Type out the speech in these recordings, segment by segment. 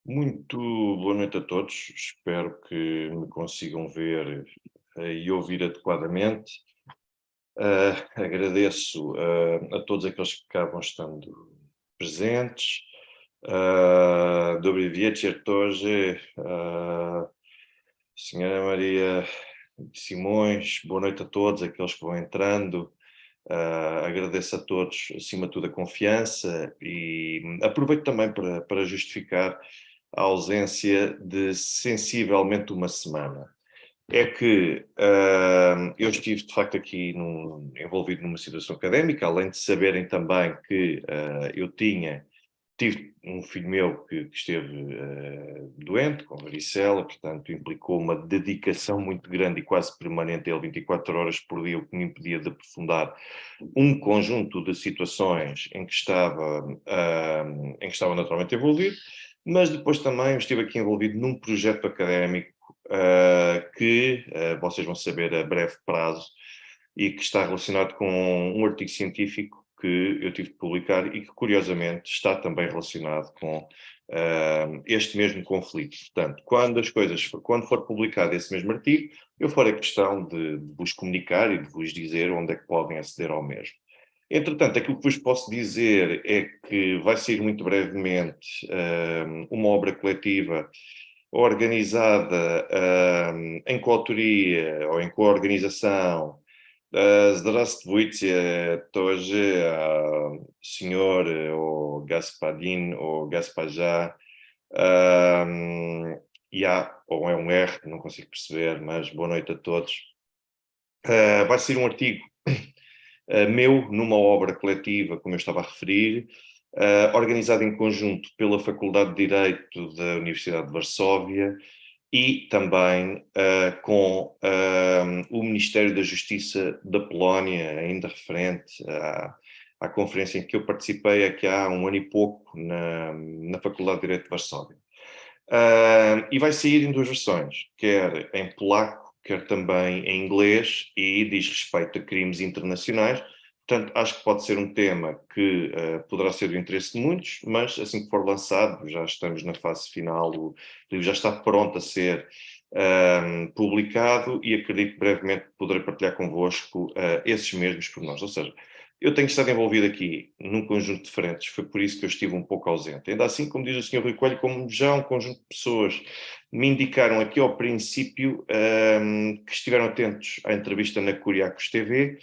Muito boa noite a todos. Espero que me consigam ver e ouvir adequadamente. Agradeço a todos aqueles que cá vão estando presentes. Dobry wieczór тоже. Senhora Maria Simões, boa noite a todos aqueles que vão entrando. Agradeço a todos, acima de tudo, a confiança e aproveito também para justificar a ausência de sensivelmente uma semana. É que eu estive, de facto, aqui envolvido numa situação académica, além de saberem também que tive um filho meu que esteve doente, com varicela, portanto, implicou uma dedicação muito grande e quase permanente a ele, 24 horas por dia, o que me impedia de aprofundar um conjunto de situações em que estava naturalmente envolvido, mas depois também estive aqui envolvido num projeto académico que vocês vão saber a breve prazo e que está relacionado com um artigo científico que eu tive de publicar e que, curiosamente, está também relacionado com este mesmo conflito. Portanto, quando for publicado esse mesmo artigo, eu farei questão de vos comunicar e de vos dizer onde é que podem aceder ao mesmo. Entretanto, aquilo que vos posso dizer é que vai sair muito brevemente uma obra coletiva organizada em coautoria ou em coorganização. Здравствуйте, тоже senhor ou Gaspadin ou Gaspajá, ou é um R, não consigo perceber, mas boa noite a todos. Vai ser um artigo meu numa obra coletiva, como eu estava a referir, organizado em conjunto pela Faculdade de Direito da Universidade de Varsóvia e também com o Ministério da Justiça da Polónia, ainda referente à conferência em que eu participei aqui há um ano e pouco na Faculdade de Direito de Varsóvia. E vai sair em duas versões, quer em polaco, quer também em inglês, e diz respeito a crimes internacionais. Portanto, acho que pode ser um tema que poderá ser do interesse de muitos, mas assim que for lançado, já estamos na fase final, o livro já está pronto a ser publicado e acredito que brevemente poderei partilhar convosco esses mesmos pormenores. Ou seja, eu tenho estado envolvido aqui num conjunto de frentes, foi por isso que eu estive um pouco ausente. Ainda assim, como diz o Sr. Rui Coelho, como já um conjunto de pessoas me indicaram aqui ao princípio que estiveram atentos à entrevista na Curiacos TV.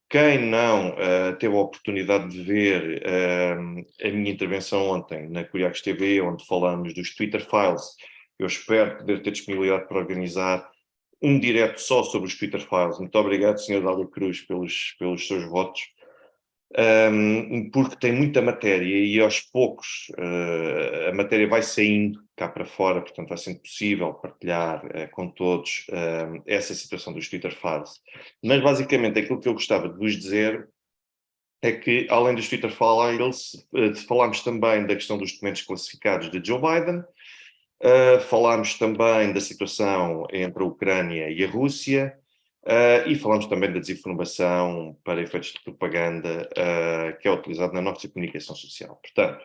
Quem não teve a oportunidade de ver a minha intervenção ontem na Curiacos TV, onde falamos dos Twitter Files, eu espero poder ter disponibilidade para organizar um direto só sobre os Twitter Files. Muito obrigado, Sr. Dália Cruz, pelos seus votos. Porque tem muita matéria e aos poucos a matéria vai saindo cá para fora, portanto vai sendo possível partilhar com todos essa situação dos Twitter Files. Mas basicamente aquilo que eu gostava de vos dizer é que, além dos Twitter Files, falámos também da questão dos documentos classificados de Joe Biden, falámos também da situação entre a Ucrânia e a Rússia, e falamos também da desinformação para efeitos de propaganda que é utilizado na nossa comunicação social. Portanto,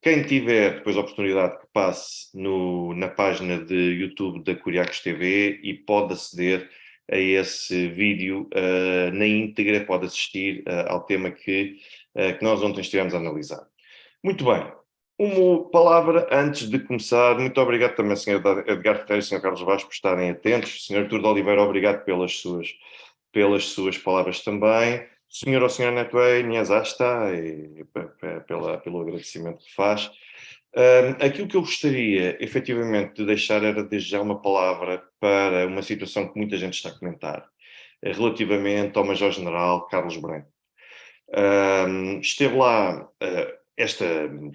quem tiver depois a oportunidade que passe na página de YouTube da Curiacos TV e pode aceder a esse vídeo na íntegra, pode assistir ao tema que nós ontem estivemos a analisar. Muito bem. Uma palavra antes de começar. Muito obrigado também, Sr. Edgar Ferreira e Sr. Carlos Vaz, por estarem atentos. Sr. Artur de Oliveira, obrigado pelas suas palavras também. Senhor ou Senhora Netway, Niazasta, pelo agradecimento que faz. Aquilo que eu gostaria, efetivamente, de deixar era desde já uma palavra para uma situação que muita gente está a comentar, relativamente ao Major-General Carlos Branco. Esteve lá esta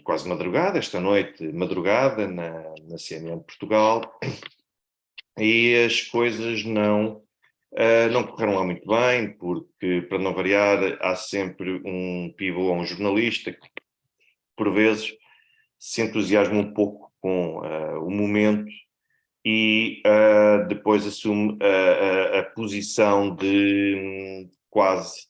quase madrugada, esta noite madrugada, na CNN de Portugal, e as coisas não correram lá muito bem, porque, para não variar, há sempre um pivô ou um jornalista que, por vezes, se entusiasma um pouco com o momento e depois assume a posição de quase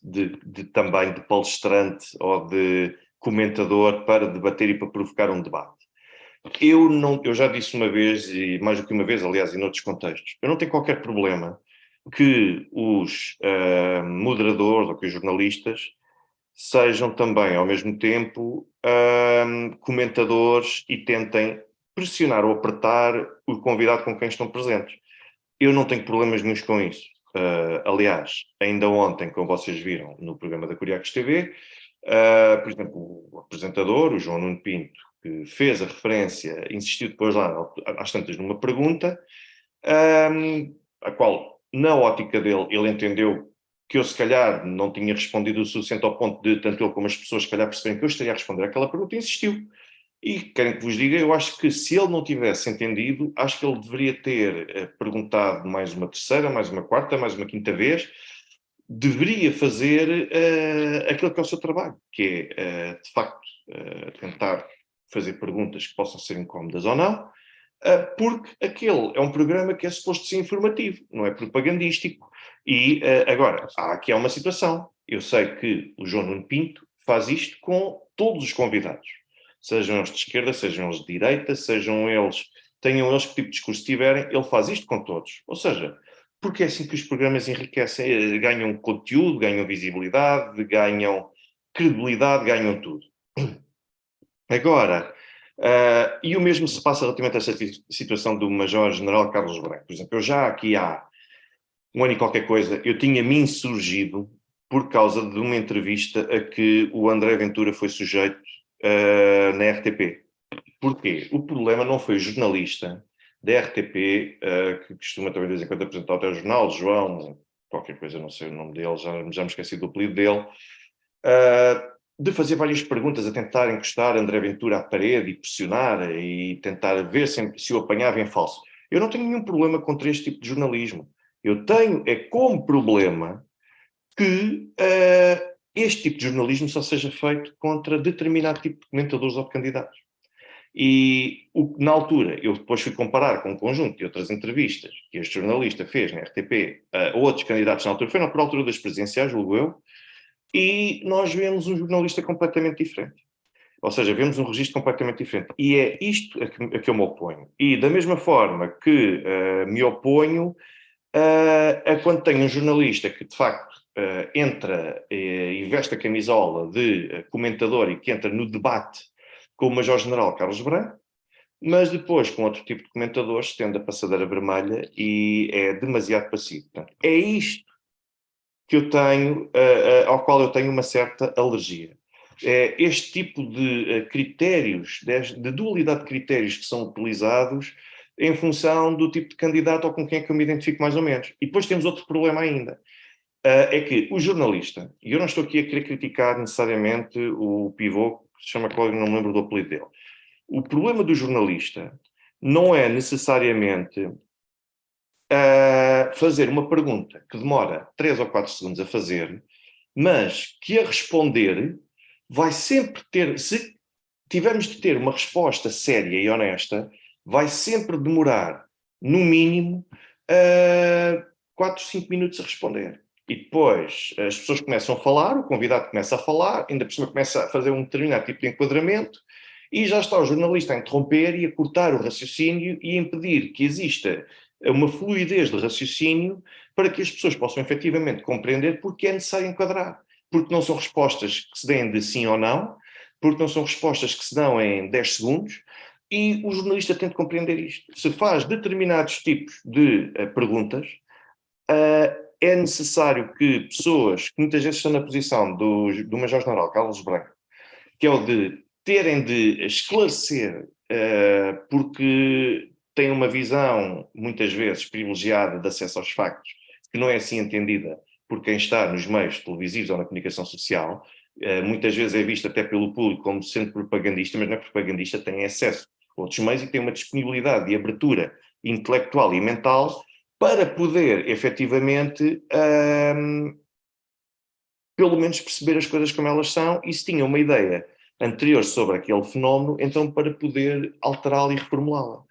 também de palestrante ou de comentador para debater e para provocar um debate. eu já disse uma vez, e mais do que uma vez, aliás, em outros contextos, eu não tenho qualquer problema que os moderadores ou que os jornalistas sejam também, ao mesmo tempo, comentadores e tentem pressionar ou apertar o convidado com quem estão presentes. Eu não tenho problemas nenhuns com isso. Aliás, ainda ontem, como vocês viram no programa da Curiacos TV, por exemplo, o apresentador, o João Nuno Pinto, que fez a referência, insistiu depois lá, às tantas, numa pergunta, a qual, na ótica dele, ele entendeu que eu, se calhar, não tinha respondido o suficiente ao ponto de, tanto ele como as pessoas, se calhar, perceberem que eu estaria a responder àquela pergunta, e insistiu. E querem que vos diga, eu acho que se ele não tivesse entendido, acho que ele deveria ter perguntado mais uma terceira, mais uma quarta, mais uma quinta vez, deveria fazer aquilo que é o seu trabalho, que é, de facto, tentar fazer perguntas que possam ser incómodas ou não, porque aquele é um programa que é suposto ser informativo, não é propagandístico. E agora, há aqui uma situação. Eu sei que o João Nuno Pinto faz isto com todos os convidados, sejam eles de esquerda, sejam eles de direita, tenham eles que tipo de discurso tiverem, ele faz isto com todos. Ou seja, porque é assim que os programas enriquecem, ganham conteúdo, ganham visibilidade, ganham credibilidade, ganham tudo. Agora, e o mesmo se passa relativamente a esta situação do Major-General Carlos Branco. Por exemplo, eu já aqui há um ano e qualquer coisa, eu tinha-me insurgido por causa de uma entrevista a que o André Ventura foi sujeito na RTP. Porquê? O problema não foi o jornalista da RTP, que costuma também de vez em quando apresentar o telejornal, João, qualquer coisa, não sei o nome dele, já me esqueci do apelido dele, de fazer várias perguntas, a tentar encostar André Ventura à parede e pressionar e tentar ver se o apanhava em falso. Eu não tenho nenhum problema contra este tipo de jornalismo. Eu tenho como problema que este tipo de jornalismo só seja feito contra determinado tipo de comentadores ou de candidatos. E na altura eu depois fui comparar com um conjunto de outras entrevistas que este jornalista fez na RTP a outros candidatos na altura, foi na altura das presidenciais, julgo eu, e nós vemos um jornalista completamente diferente. Ou seja, vemos um registro completamente diferente. E é isto a que eu me oponho. E da mesma forma que me oponho a quando tenho um jornalista que, de facto, entra e veste a camisola de comentador e que entra no debate com o Major-General Carlos Branco, mas depois, com outro tipo de comentadores, estende a passadeira vermelha e é demasiado passivo. Portanto, é isto que eu tenho, ao qual eu tenho uma certa alergia. É este tipo de critérios, de dualidade de critérios que são utilizados em função do tipo de candidato ou com quem é que eu me identifico mais ou menos. E depois temos outro problema ainda. É que o jornalista, e eu não estou aqui a querer criticar necessariamente o pivô, que se chama Cláudio, não me lembro do apelido dele. O problema do jornalista não é necessariamente fazer uma pergunta que demora 3 ou 4 segundos a fazer, mas que a responder vai sempre ter, se tivermos de ter uma resposta séria e honesta, vai sempre demorar, no mínimo, 4, 5 minutos a responder. E depois as pessoas começam a falar, o convidado começa a falar, ainda por cima começa a fazer um determinado tipo de enquadramento, e já está o jornalista a interromper e a cortar o raciocínio e a impedir que exista uma fluidez de raciocínio para que as pessoas possam efetivamente compreender porque é necessário enquadrar. Porque não são respostas que se deem de sim ou não, porque não são respostas que se dão em 10 segundos, e o jornalista tem de compreender isto. Se faz determinados tipos de perguntas, é necessário que pessoas que muitas vezes estão na posição do Major-General Carlos Branco, que é o de terem de esclarecer, porque têm uma visão, muitas vezes, privilegiada de acesso aos factos, que não é assim entendida por quem está nos meios televisivos ou na comunicação social, muitas vezes é vista até pelo público como sendo propagandista, mas não é propagandista, tem acesso a outros meios e tem uma disponibilidade e abertura intelectual e mental para poder, efetivamente, pelo menos perceber as coisas como elas são, e se tinha uma ideia anterior sobre aquele fenómeno, então para poder alterá-la e reformulá-la.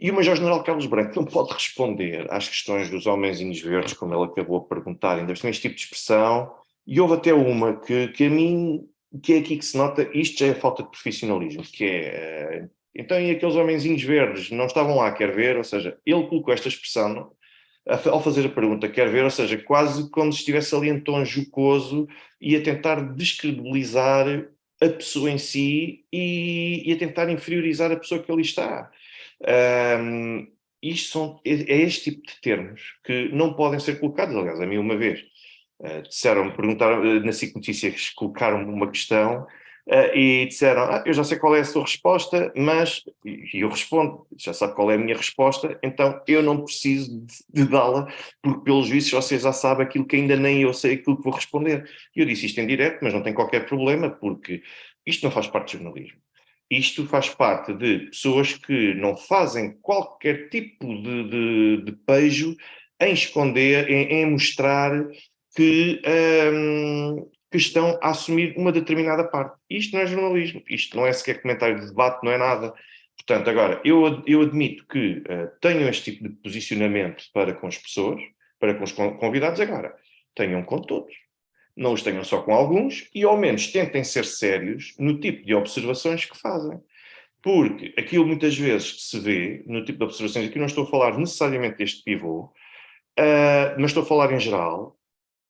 E o Major-General Carlos Branco não pode responder às questões dos homenzinhos verdes, como ele acabou a perguntar, ainda tem este tipo de expressão, e houve até uma que a mim, que é aqui que se nota, isto já é falta de profissionalismo, que é, Então, e aqueles homenzinhos verdes não estavam lá, quer ver? Ou seja, ele colocou esta expressão ao fazer a pergunta, quer ver? Ou seja, quase como se estivesse ali em tom jocoso e a tentar descredibilizar a pessoa em si e a tentar inferiorizar a pessoa que ali está. Um, é este tipo de termos que não podem ser colocados. Aliás, a mim uma vez disseram-me, perguntaram, na SIC Notícias, colocaram-me uma questão e disseram, eu já sei qual é a sua resposta, mas, e eu respondo, já sabe qual é a minha resposta, então eu não preciso de dá-la, porque pelos vistos vocês já sabem aquilo que ainda nem eu sei aquilo que vou responder. E eu disse isto em direto, mas não tem qualquer problema, porque isto não faz parte do jornalismo. Isto faz parte de pessoas que não fazem qualquer tipo de pejo em esconder, em mostrar que estão a assumir uma determinada parte. Isto não é jornalismo, isto não é sequer comentário de debate, não é nada. Portanto, agora, eu admito que tenham este tipo de posicionamento para com as pessoas, para com os convidados, agora, tenham com todos. Não os tenham só com alguns e, ao menos, tentem ser sérios no tipo de observações que fazem. Porque aquilo muitas vezes que se vê no tipo de observações, aqui não estou a falar necessariamente deste pivô, mas estou a falar em geral,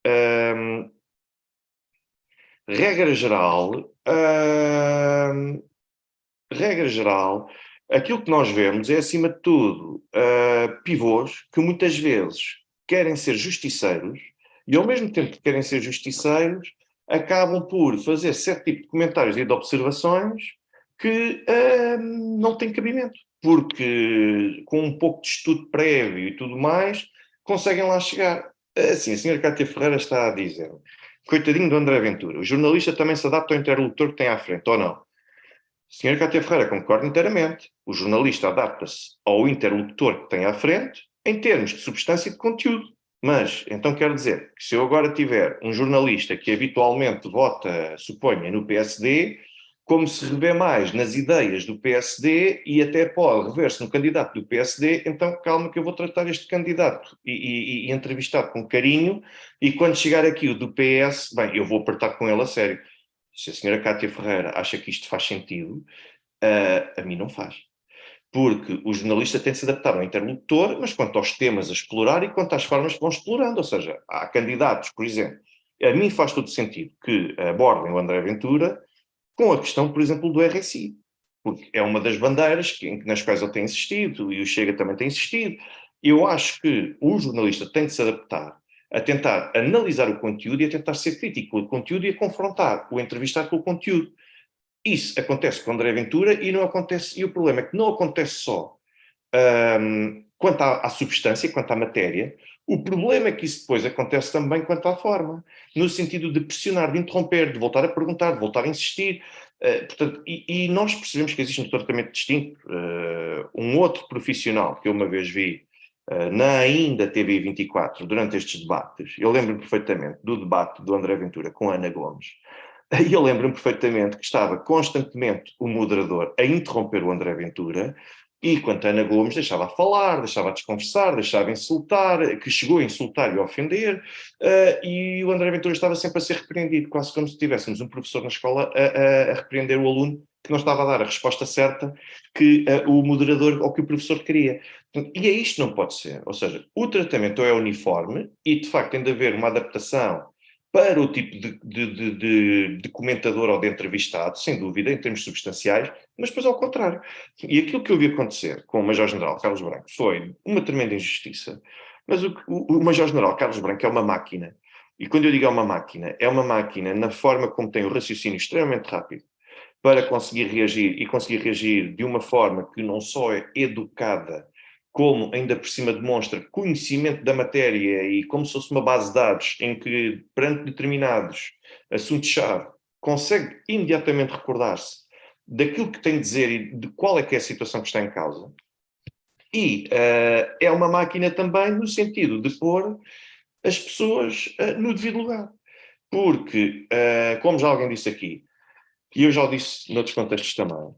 uh, regra geral, regra geral, aquilo que nós vemos é, acima de tudo, pivôs que muitas vezes querem ser justiceiros e, ao mesmo tempo que querem ser justiceiros, acabam por fazer certo tipo de comentários e de observações que não têm cabimento, porque com um pouco de estudo prévio e tudo mais, conseguem lá chegar. Assim, a senhora Cátia Ferreira está a dizer, coitadinho do André Ventura, o jornalista também se adapta ao interlocutor que tem à frente, ou não? Senhor Cátia Ferreira, concordo inteiramente. O jornalista adapta-se ao interlocutor que tem à frente em termos de substância e de conteúdo. Mas, então quero dizer que se eu agora tiver um jornalista que habitualmente vota, suponha, no PSD, como se revê mais nas ideias do PSD e até pode rever-se no candidato do PSD, então calma que eu vou tratar este candidato e entrevistar com carinho e quando chegar aqui o do PS, bem, eu vou apertar com ele a sério. Se a senhora Cátia Ferreira acha que isto faz sentido, a mim não faz. Porque o jornalista tem de se adaptar ao interlocutor, mas quanto aos temas a explorar e quanto às formas que vão explorando. Ou seja, há candidatos, por exemplo, a mim faz todo sentido que abordem o André Ventura com a questão, por exemplo, do RSI. Porque é uma das bandeiras nas quais ele tem insistido e o Chega também tem insistido. Eu acho que o jornalista tem de se adaptar a tentar analisar o conteúdo e a tentar ser crítico com o conteúdo e a confrontar o entrevistado com o conteúdo. Isso acontece com o André Ventura e não acontece, e o problema é que não acontece só quanto à substância, quanto à matéria, o problema é que isso depois acontece também quanto à forma, no sentido de pressionar, de interromper, de voltar a perguntar, de voltar a insistir. Portanto, e nós percebemos que existe um tratamento distinto. Um outro profissional que eu uma vez vi na ainda TV24, durante estes debates, eu lembro-me perfeitamente do debate do André Ventura com a Ana Gomes, e eu lembro-me perfeitamente que estava constantemente o moderador a interromper o André Ventura, e quando a Ana Gomes deixava falar, deixava desconversar, deixava insultar, que chegou a insultar e a ofender, e o André Ventura estava sempre a ser repreendido, quase como se tivéssemos um professor na escola a repreender o aluno que não estava a dar a resposta certa que o moderador ou que o professor queria. E é isto não pode ser. Ou seja, o tratamento é uniforme e, de facto, tem de haver uma adaptação para o tipo de comentador ou de entrevistado, sem dúvida, em termos substanciais, mas depois ao contrário. E aquilo que eu vi acontecer com o Major-General Carlos Branco foi uma tremenda injustiça, mas o Major-General Carlos Branco é uma máquina. E quando eu digo é uma máquina na forma como tem o raciocínio extremamente rápido para conseguir reagir, e conseguir reagir de uma forma que não só é educada, como ainda por cima demonstra conhecimento da matéria e como se fosse uma base de dados em que, perante determinados assuntos-chave, consegue imediatamente recordar-se daquilo que tem de dizer e de qual é que é a situação que está em causa. E é uma máquina também no sentido de pôr as pessoas no devido lugar. Porque, como já alguém disse aqui, e eu já o disse noutros contextos também,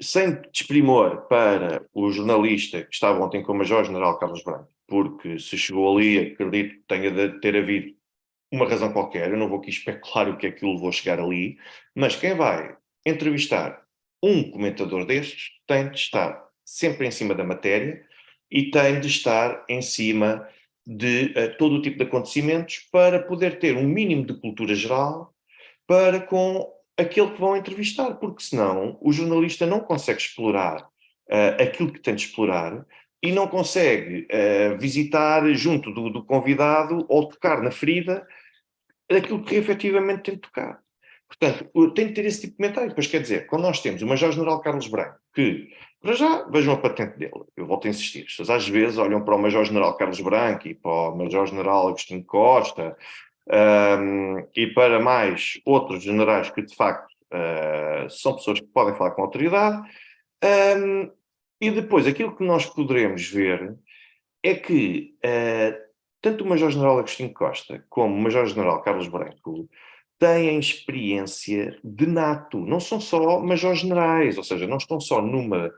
sem desprimor para o jornalista que estava ontem com o Major-General Carlos Branco, porque se chegou ali, acredito que tenha de ter havido uma razão qualquer, eu não vou aqui especular o que é que o levou a chegar ali, mas quem vai entrevistar um comentador destes tem de estar sempre em cima da matéria e tem de estar em cima de todo o tipo de acontecimentos para poder ter um mínimo de cultura geral para com aquele que vão entrevistar, porque senão o jornalista não consegue explorar aquilo que tem de explorar e não consegue visitar junto do convidado ou tocar na ferida daquilo que efetivamente tem de tocar. Portanto, tem de ter esse tipo de comentário. Pois quer dizer, quando nós temos o Major-General Carlos Branco, que, para já, vejam a patente dele, eu volto a insistir, as pessoas às vezes olham para o Major-General Carlos Branco e para o Major-General Agostinho Costa, e para mais outros generais que, de facto, são pessoas que podem falar com autoridade, e depois aquilo que nós poderemos ver é que tanto o Major-General Agostinho Costa como o Major-General Carlos Branco têm experiência de nato, não são só major-generais, ou seja, não estão só numa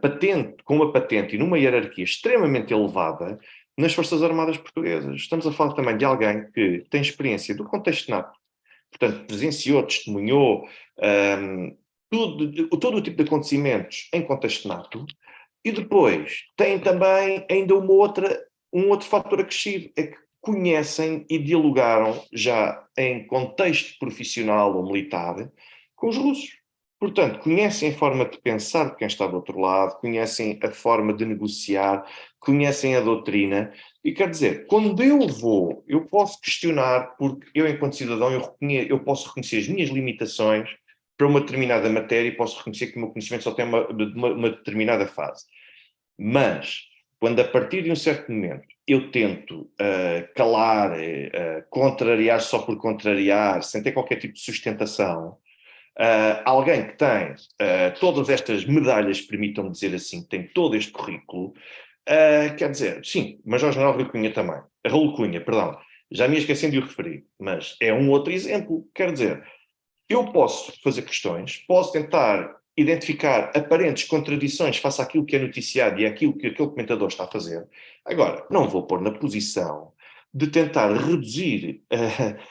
patente, com uma patente e numa hierarquia extremamente elevada nas Forças Armadas Portuguesas. Estamos a falar também de alguém que tem experiência do contexto nato, portanto, presenciou, testemunhou todo o tipo de acontecimentos em contexto nato, e depois tem também ainda um outro fator acrescido, é que conhecem e dialogaram já em contexto profissional ou militar com os russos. Portanto, conhecem a forma de pensar de quem está do outro lado, conhecem a forma de negociar, conhecem a doutrina. E quer dizer, quando eu posso questionar, porque eu, enquanto cidadão, eu posso reconhecer as minhas limitações para uma determinada matéria e posso reconhecer que o meu conhecimento só tem uma determinada fase. Mas, quando a partir de um certo momento eu tento calar, contrariar só por contrariar, sem ter qualquer tipo de sustentação, alguém que tem todas estas medalhas, permitam-me dizer assim, tem todo este currículo, quer dizer, sim, Major-General Rui Cunha também, Raul Cunha, perdão, já me esqueci de o referir, mas é um outro exemplo, quer dizer, eu posso fazer questões, posso tentar identificar aparentes contradições face àquilo que é noticiado e àquilo que aquele comentador está a fazer. Agora, não vou pôr na posição de tentar reduzir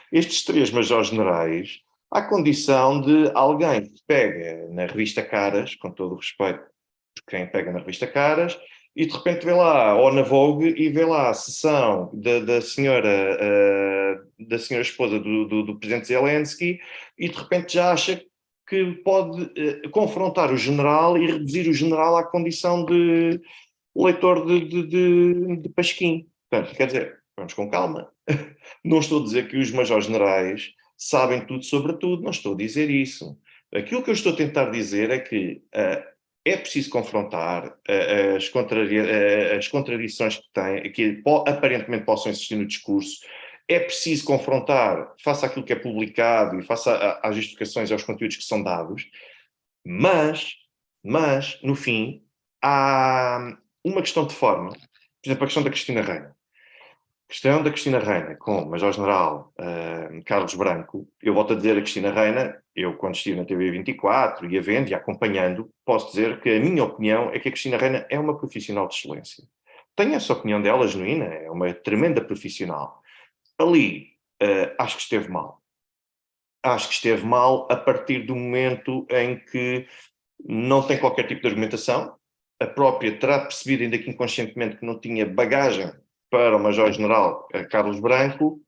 estes três majores-generais à condição de alguém que pega na revista Caras, com todo o respeito por quem pega na revista Caras, e de repente vê lá, ou na Vogue, e vê lá a sessão da senhora esposa do presidente Zelensky, e de repente já acha que pode confrontar o general e reduzir o general à condição de leitor de Pasquim. Portanto, quer dizer, vamos com calma. Não estou a dizer que os majores-generais sabem tudo sobre tudo, não estou a dizer isso. Aquilo que eu estou a tentar dizer é que é preciso confrontar as contradições que aparentemente possam existir no discurso, é preciso confrontar face àquilo que é publicado e face às justificações e aos conteúdos que são dados, mas, no fim, há uma questão de forma, por exemplo, a questão da Cristina Reina. A questão da Cristina Reina com o Major-General Carlos Branco, eu volto a dizer a Cristina Reina, eu quando estive na TV 24 e a vendo e acompanhando, posso dizer que a minha opinião é que a Cristina Reina é uma profissional de excelência. Tenho essa opinião dela genuína, é uma tremenda profissional. Ali, acho que esteve mal. Acho que esteve mal a partir do momento em que não tem qualquer tipo de argumentação, a própria terá percebido, ainda que inconscientemente, que não tinha bagagem para o Major-General Carlos Branco,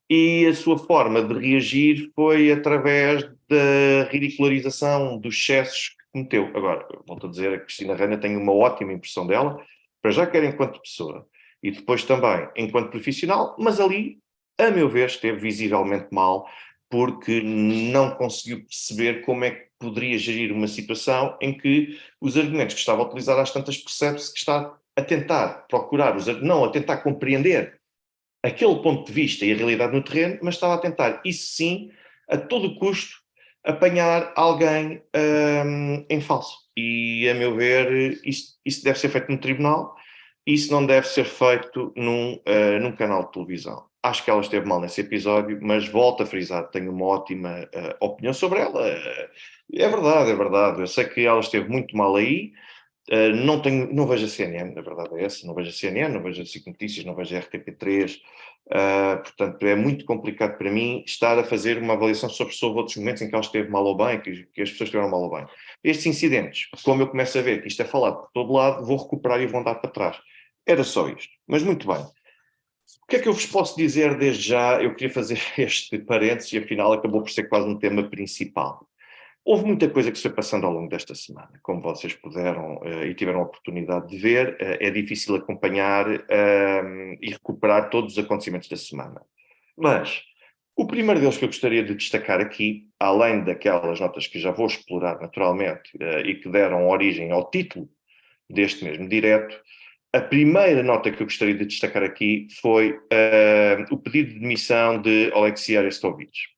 e a sua forma de reagir foi através da ridicularização dos excessos que cometeu. Agora, volto a dizer, a Cristina Reina tem uma ótima impressão dela, para já quer enquanto pessoa, e depois também enquanto profissional, mas ali, a meu ver, esteve visivelmente mal, porque não conseguiu perceber como é que poderia gerir uma situação em que os argumentos que estava a utilizar às tantas percebe-se que está a tentar procurar, não, a tentar compreender aquele ponto de vista e a realidade no terreno, mas estava a tentar, isso sim, a todo custo, apanhar alguém em falso. E, a meu ver, isso deve ser feito no tribunal, isso não deve ser feito num canal de televisão. Acho que ela esteve mal nesse episódio, mas volto a frisar, tenho uma ótima opinião sobre ela. É verdade, é verdade. Eu sei que ela esteve muito mal aí, Não vejo a CNN, a verdade é essa, não vejo a CNN, não vejo a SIC Notícias, não vejo a RTP3, portanto é muito complicado para mim estar a fazer uma avaliação sobre outros momentos em que ela esteve mal ou bem, que as pessoas estiveram mal ou bem. Estes incidentes, como eu começo a ver que isto é falado por todo lado, vou recuperar e vou andar para trás. Era só isto, mas muito bem. O que é que eu vos posso dizer desde já? Eu queria fazer este parênteses e afinal acabou por ser quase um tema principal. Houve muita coisa que se foi passando ao longo desta semana, como vocês puderam e tiveram a oportunidade de ver, é difícil acompanhar e recuperar todos os acontecimentos da semana. Mas o primeiro deles que eu gostaria de destacar aqui, além daquelas notas que já vou explorar naturalmente e que deram origem ao título deste mesmo direto, a primeira nota que eu gostaria de destacar aqui foi o pedido de demissão de Alexei Arestovich,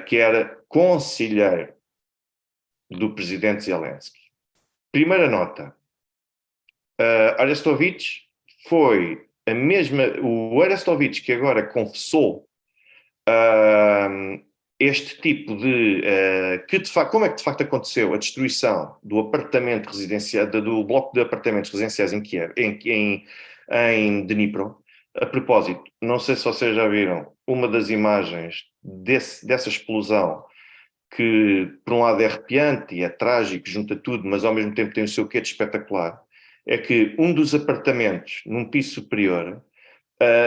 que era conselheiro do presidente Zelensky. Primeira nota, Arestovich foi a mesma, o Arestovich que agora confessou este tipo de, como é que de facto aconteceu a destruição do apartamento residencial, do bloco de apartamentos residenciais em Kiev, em Dnipro. A propósito, não sei se vocês já viram uma das imagens dessa explosão, que por um lado é arrepiante e é trágico, junta tudo, mas ao mesmo tempo tem o seu quê de espetacular, é que um dos apartamentos, num piso superior,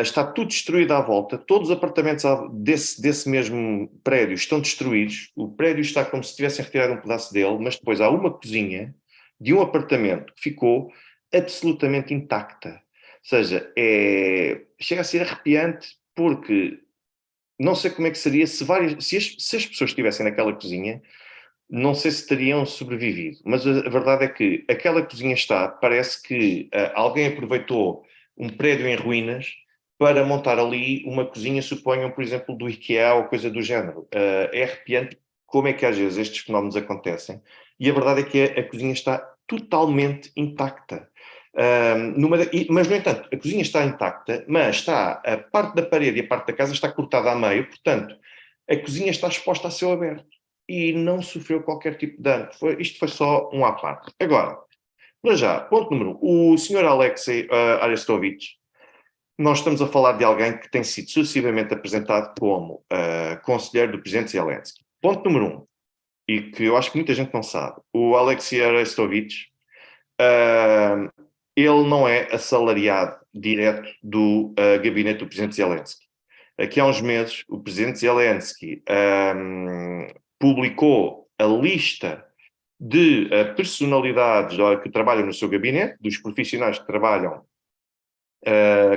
está tudo destruído à volta, todos os apartamentos desse mesmo prédio estão destruídos, o prédio está como se tivessem retirado um pedaço dele, mas depois há uma cozinha de um apartamento que ficou absolutamente intacta. Ou seja, chega a ser arrepiante porque não sei como é que seria se as pessoas estivessem naquela cozinha, não sei se teriam sobrevivido, mas a verdade é que aquela cozinha parece que alguém aproveitou um prédio em ruínas para montar ali uma cozinha, suponham, por exemplo, do IKEA ou coisa do género. É arrepiante como é que às vezes estes fenómenos acontecem, e a verdade é que a cozinha está totalmente intacta. Mas, no entanto, a cozinha está intacta, mas a parte da parede e a parte da casa está cortada a meio, portanto, a cozinha está exposta a céu aberto e não sofreu qualquer tipo de dano. Isto foi só um à parte. Agora, para já, ponto número 1, o Sr. Alexei Arestovich, nós estamos a falar de alguém que tem sido sucessivamente apresentado como conselheiro do presidente Zelensky. Ponto número 1, e que eu acho que muita gente não sabe, o Alexei Arestovich, ele não é assalariado direto do gabinete do presidente Zelensky. Aqui há uns meses, o presidente Zelensky publicou a lista de personalidades que trabalham no seu gabinete, dos profissionais que trabalham.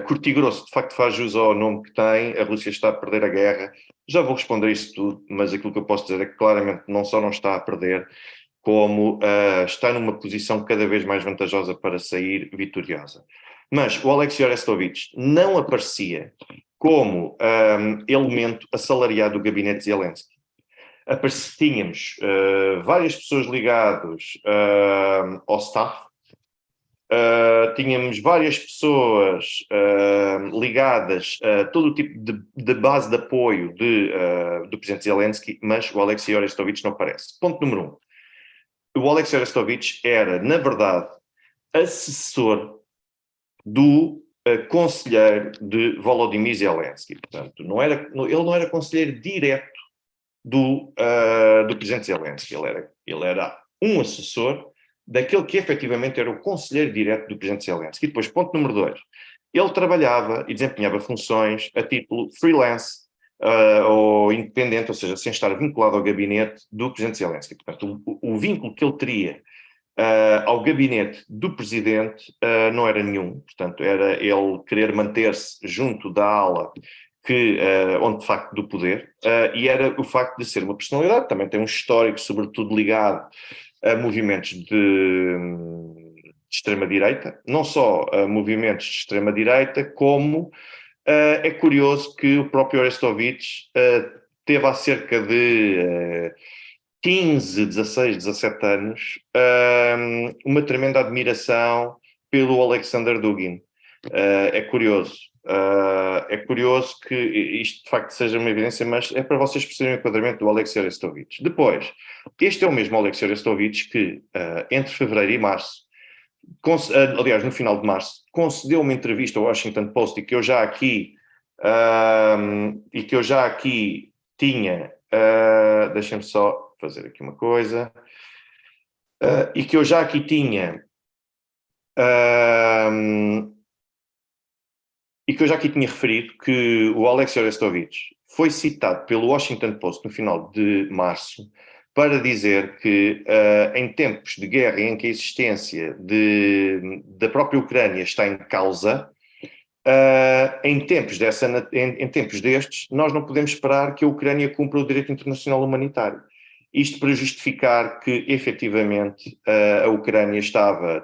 Curti grosso, de facto, faz jus ao nome que tem. A Rússia está a perder a guerra. Já vou responder isso tudo, mas aquilo que eu posso dizer é que claramente não só não está a perder, como está numa posição cada vez mais vantajosa para sair vitoriosa. Mas o Alexei Arestovich não aparecia como elemento assalariado do gabinete Zelensky. Tínhamos várias pessoas ligadas ao staff, tínhamos várias pessoas ligadas a todo o tipo de base de apoio do presidente Zelensky, mas o Alexei Arestovich não aparece. Ponto número 1. O Alexei Arestovich era, na verdade, assessor do conselheiro de Volodymyr Zelensky. Portanto, ele não era conselheiro direto do presidente Zelensky. Ele era um assessor daquele que efetivamente era o conselheiro direto do presidente Zelensky. E depois, ponto número 2, ele trabalhava e desempenhava funções a título freelance ou independente, ou seja, sem estar vinculado ao gabinete do presidente Zelensky. Portanto, o vínculo que ele teria ao gabinete do presidente não era nenhum. Portanto, era ele querer manter-se junto da ala onde de facto do poder, e era o facto de ser uma personalidade, também tem um histórico sobretudo ligado a movimentos de extrema-direita, não só a movimentos de extrema-direita, como é curioso que o próprio Arestovich teve há cerca de 15, 16, 17 anos uma tremenda admiração pelo Alexander Dugin. É curioso. É curioso que isto de facto seja uma evidência, mas é para vocês perceberem o enquadramento do Alexei Arestovich. Depois, este é o mesmo Alexei Arestovich que entre fevereiro e março aliás, no final de março, concedeu uma entrevista ao Washington Post e que eu já aqui tinha, deixem-me só fazer aqui uma coisa, e que eu já aqui tinha referido que o Alexei Arestovich foi citado pelo Washington Post no final de março para dizer que em tempos de guerra em que a existência da própria Ucrânia está em causa, em tempos destes, nós não podemos esperar que a Ucrânia cumpra o direito internacional humanitário. Isto para justificar que, efetivamente, a Ucrânia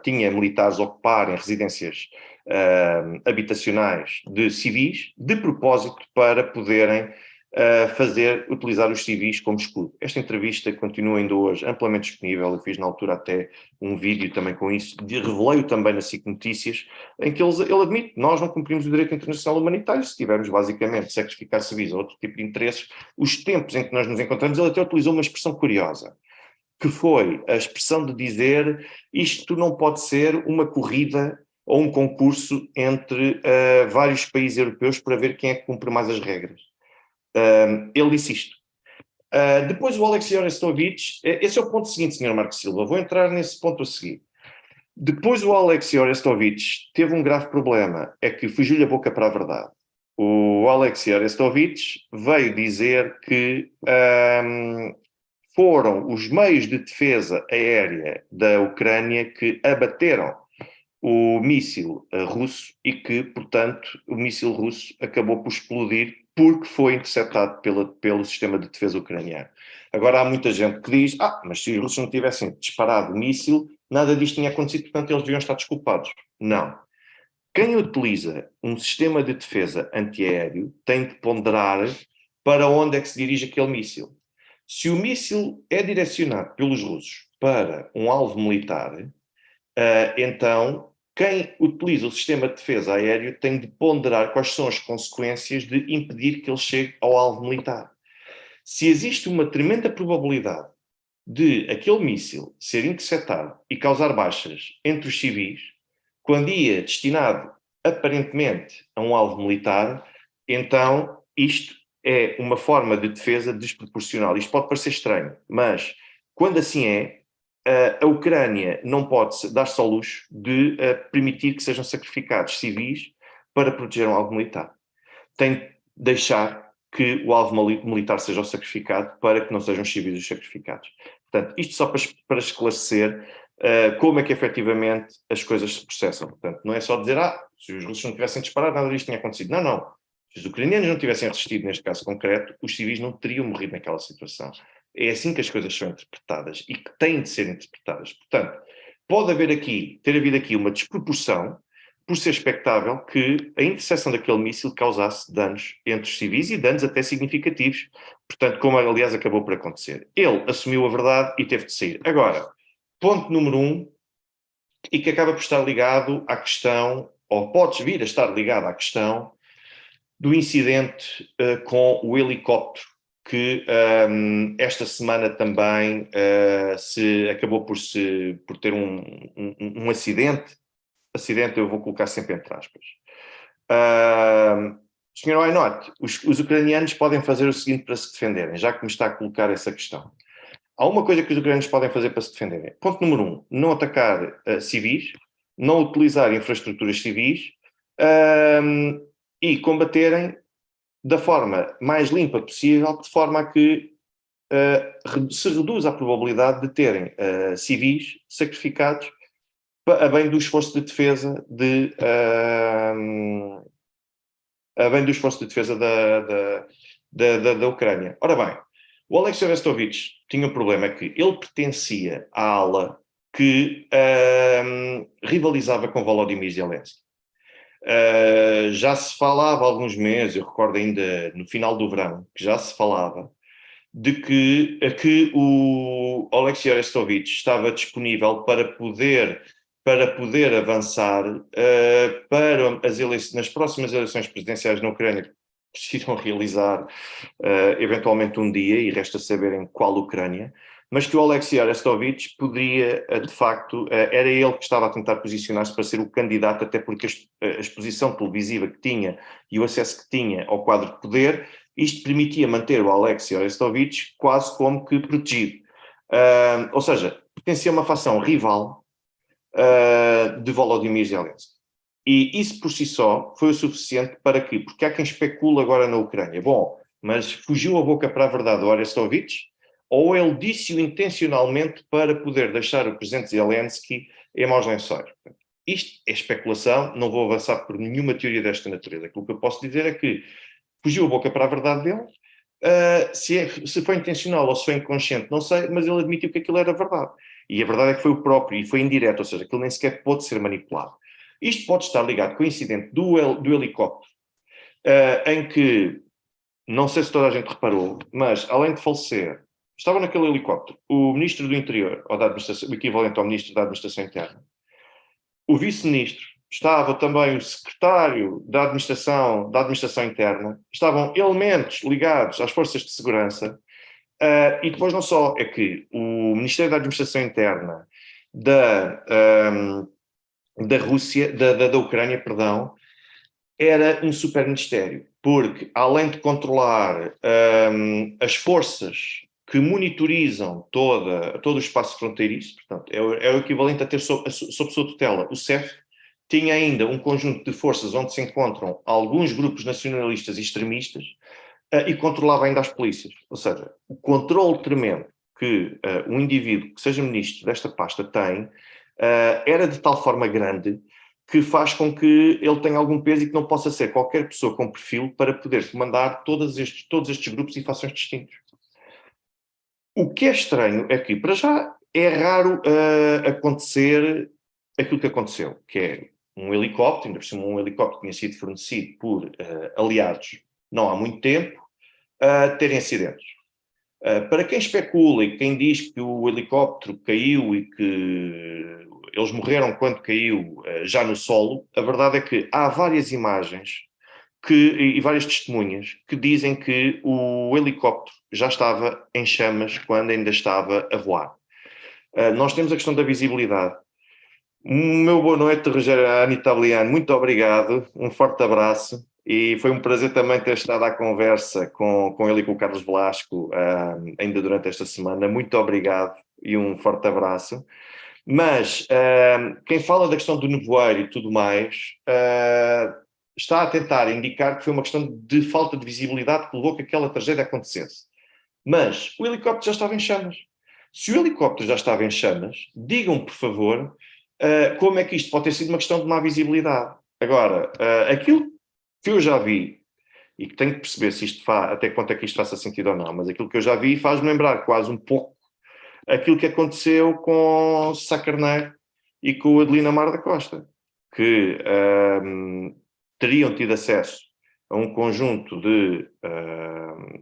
tinha militares a ocupar em residências habitacionais de civis, de propósito para poderem utilizar os civis como escudo. Esta entrevista continua ainda hoje amplamente disponível. Eu fiz na altura até um vídeo também com isso, revelei-o também na SIC Notícias, em que ele admite que nós não cumprimos o direito internacional humanitário se tivermos basicamente de sacrificar civis ou outro tipo de interesses. Os tempos em que nós nos encontramos, ele até utilizou uma expressão curiosa, que foi a expressão de dizer isto não pode ser uma corrida ou um concurso entre vários países europeus para ver quem é que cumpre mais as regras. Ele disse isto. Depois o Alexei Arestovich, esse é o ponto seguinte, Sr. Marcos Silva, vou entrar nesse ponto a seguir. Depois o Alexei Arestovich teve um grave problema, é que fugiu-lhe a boca para a verdade. O Alexei Arestovich veio dizer que foram os meios de defesa aérea da Ucrânia que abateram o míssil russo e que, portanto, o míssil russo acabou por explodir porque foi interceptado pelo sistema de defesa ucraniano. Agora há muita gente que diz, mas se os russos não tivessem disparado o míssil, nada disto tinha acontecido, portanto eles deviam estar desculpados. Não. Quem utiliza um sistema de defesa antiaéreo tem de ponderar para onde é que se dirige aquele míssil. Se o míssil é direcionado pelos russos para um alvo militar, então quem utiliza o sistema de defesa aéreo tem de ponderar quais são as consequências de impedir que ele chegue ao alvo militar. Se existe uma tremenda probabilidade de aquele míssil ser interceptado e causar baixas entre os civis, quando ia destinado aparentemente a um alvo militar, então isto é uma forma de defesa desproporcional. Isto pode parecer estranho, mas quando assim é, a Ucrânia não pode dar-se ao luxo de permitir que sejam sacrificados civis para proteger um alvo militar. Tem de deixar que o alvo militar seja o sacrificado para que não sejam os civis os sacrificados. Portanto, isto só para esclarecer como é que efetivamente as coisas se processam. Portanto, não é só dizer, se os russos não tivessem disparado, nada disto tinha acontecido. Não, não. Se os ucranianos não tivessem resistido neste caso concreto, os civis não teriam morrido naquela situação. É assim que as coisas são interpretadas e que têm de ser interpretadas. Portanto, pode ter havido aqui uma desproporção por ser expectável que a interseção daquele míssil causasse danos entre os civis e danos até significativos. Portanto, como aliás acabou por acontecer. Ele assumiu a verdade e teve de sair. Agora, ponto número 1, e que acaba por estar ligado à questão, ou pode vir a estar ligado à questão, do incidente com o helicóptero, que esta semana também acabou por ter um acidente. Acidente eu vou colocar sempre entre aspas. Sr. Wynot, os ucranianos podem fazer o seguinte para se defenderem, já que me está a colocar essa questão. Há uma coisa que os ucranianos podem fazer para se defenderem. Ponto número 1, não atacar civis, não utilizar infraestruturas civis e combaterem da forma mais limpa possível, de forma a que se reduza a probabilidade de terem civis sacrificados a bem do esforço de defesa da Ucrânia. Ora bem, o Alexei Arestovich tinha um problema, que ele pertencia à ala que rivalizava com Volodymyr Zelensky. Já se falava há alguns meses, eu recordo ainda no final do verão, que já se falava de que o Alexei Arestovich estava disponível para poder avançar nas próximas eleições presidenciais na Ucrânia, que se irão realizar eventualmente um dia, e resta saber em qual Ucrânia, mas que o Alexei Arestovich poderia, de facto, era ele que estava a tentar posicionar-se para ser o candidato, até porque a exposição televisiva que tinha e o acesso que tinha ao quadro de poder, isto permitia manter o Alexei Arestovich quase como que protegido. Ou seja, pertencia a uma facção rival de Volodymyr Zelensky. E isso por si só foi o suficiente para quê? Porque há quem especula agora na Ucrânia. Bom, mas fugiu a boca para a verdade o Arestovich, ou ele disse-o intencionalmente para poder deixar o presidente Zelensky em maus lençóis? Isto é especulação, não vou avançar por nenhuma teoria desta natureza. Aquilo que eu posso dizer é que fugiu a boca para a verdade dele. Se foi intencional ou se foi inconsciente, não sei, mas ele admitiu que aquilo era verdade. E a verdade é que foi o próprio, e foi indireto, ou seja, aquilo nem sequer pôde ser manipulado. Isto pode estar ligado com o incidente do helicóptero, em que, não sei se toda a gente reparou, mas além de falecer, estava naquele helicóptero o ministro do Interior, ou da administração, o equivalente ao ministro da Administração Interna, o vice-ministro, estava também o secretário da administração Interna, estavam elementos ligados às forças de segurança, e depois não só, é que o Ministério da Administração Interna da Rússia, da Ucrânia, perdão, era um super ministério, porque além de controlar as forças que monitorizam todo o espaço fronteiriço, portanto, é o equivalente a ter sob sua tutela o CEF, tinha ainda um conjunto de forças onde se encontram alguns grupos nacionalistas e extremistas, e controlava ainda as polícias. Ou seja, o controle tremendo que um indivíduo que seja ministro desta pasta tem, era de tal forma grande que faz com que ele tenha algum peso e que não possa ser qualquer pessoa com perfil para poder comandar todos estes grupos e fações distintos. O que é estranho é que, para já, é raro acontecer aquilo que aconteceu, que é um helicóptero, ainda por cima um helicóptero que tinha sido fornecido por aliados não há muito tempo, terem acidentes. Para quem especula e quem diz que o helicóptero caiu e que eles morreram quando caiu já no solo, a verdade é que há várias imagens e várias testemunhas que dizem que o helicóptero já estava em chamas quando ainda estava a voar. Nós temos a questão da visibilidade. Meu boa noite, Rogério Anitaliano, muito obrigado, um forte abraço. E foi um prazer também ter estado à conversa com ele e com o Carlos Velasco, ainda durante esta semana. Muito obrigado e um forte abraço. Mas quem fala da questão do nevoeiro e tudo mais, está a tentar indicar que foi uma questão de falta de visibilidade que levou a que aquela tragédia acontecesse. Mas o helicóptero já estava em chamas. Se o helicóptero já estava em chamas, digam, por favor, como é que isto pode ter sido uma questão de má visibilidade. Agora, aquilo que eu já vi, e que tenho que perceber se isto até quanto é que isto faça sentido ou não, mas aquilo que eu já vi faz-me lembrar quase um pouco aquilo que aconteceu com Sá Carneiro e com o Adelina Mar da Costa, que teriam tido acesso a um conjunto de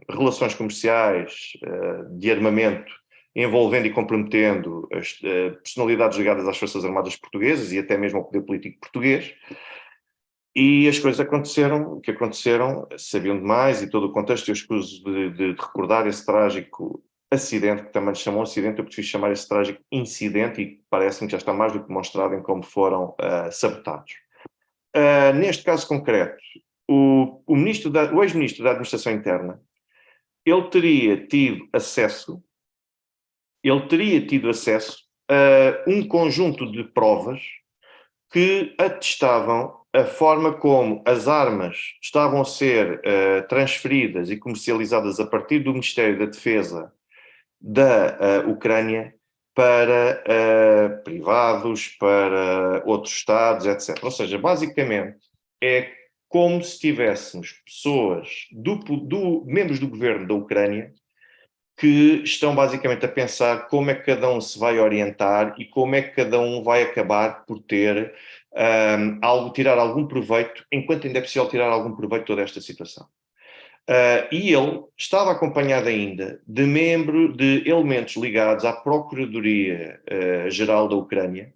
relações comerciais, de armamento, envolvendo e comprometendo as personalidades ligadas às Forças Armadas Portuguesas e até mesmo ao poder político português. E as coisas aconteceram, que aconteceram, sabiam demais, e todo o contexto, eu escuso de recordar esse trágico acidente, que também lhe chamou acidente, eu prefiro chamar esse trágico incidente, e parece-me que já está mais do que demonstrado em como foram sabotados. Neste caso concreto, o ex-ministro da Administração Interna, ele teria tido acesso a um conjunto de provas que atestavam a forma como as armas estavam a ser transferidas e comercializadas a partir do Ministério da Defesa da Ucrânia para privados, para outros Estados, etc. Ou seja, basicamente é como se tivéssemos pessoas, membros do governo da Ucrânia, que estão basicamente a pensar como é que cada um se vai orientar e como é que cada um vai acabar por ter tirar algum proveito, enquanto ainda é possível tirar algum proveito de toda esta situação. E ele estava acompanhado ainda de elementos ligados à Procuradoria Geral da Ucrânia,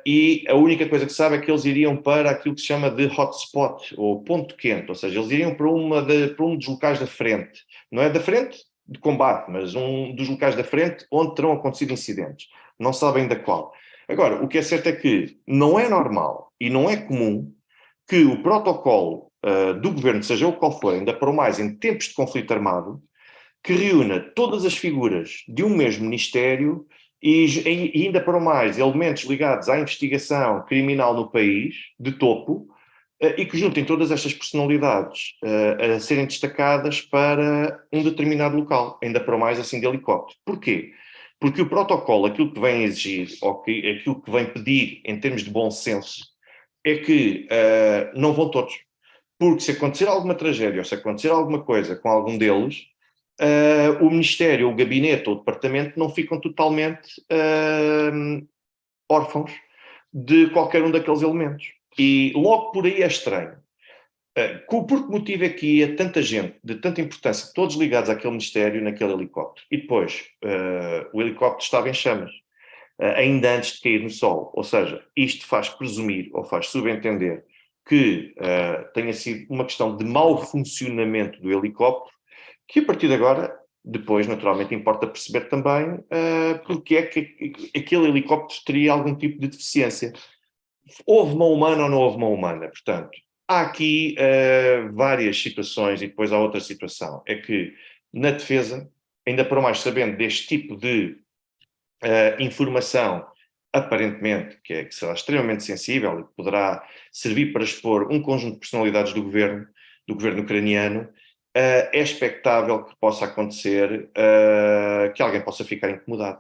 e a única coisa que se sabe é que eles iriam para aquilo que se chama de hotspot, ou ponto quente, ou seja, eles iriam para um dos locais da frente. Não é da frente, de combate, mas um dos locais da frente onde terão acontecido incidentes. Não sabem ainda qual. Agora, o que é certo é que não é normal e não é comum que o protocolo do governo, seja o qual for, ainda para o mais em tempos de conflito armado, que reúna todas as figuras de um mesmo ministério e ainda para o mais elementos ligados à investigação criminal no país, de topo, e que juntem todas estas personalidades a serem destacadas para um determinado local, ainda para o mais assim de helicóptero. Porquê? Porque o protocolo, aquilo que vem exigir, ou aquilo que vem pedir em termos de bom senso, é que não vão todos. Porque se acontecer alguma tragédia ou se acontecer alguma coisa com algum deles, o Ministério, o Gabinete ou o Departamento não ficam totalmente órfãos de qualquer um daqueles elementos. E logo por aí é estranho. Por que motivo é que ia tanta gente, de tanta importância, todos ligados àquele Ministério, naquele helicóptero? E depois, o helicóptero estava em chamas, ainda antes de cair no sol. Ou seja, isto faz presumir, ou faz subentender, que tenha sido uma questão de mau funcionamento do helicóptero, que a partir de agora, depois, naturalmente, importa perceber também porque é que aquele helicóptero teria algum tipo de deficiência. Houve mão humana ou não houve mão humana? Portanto, há aqui várias situações e depois há outra situação. É que, na defesa, ainda para mais sabendo deste tipo de informação, aparentemente, que será extremamente sensível e que poderá servir para expor um conjunto de personalidades do governo ucraniano, é expectável que possa acontecer que alguém possa ficar incomodado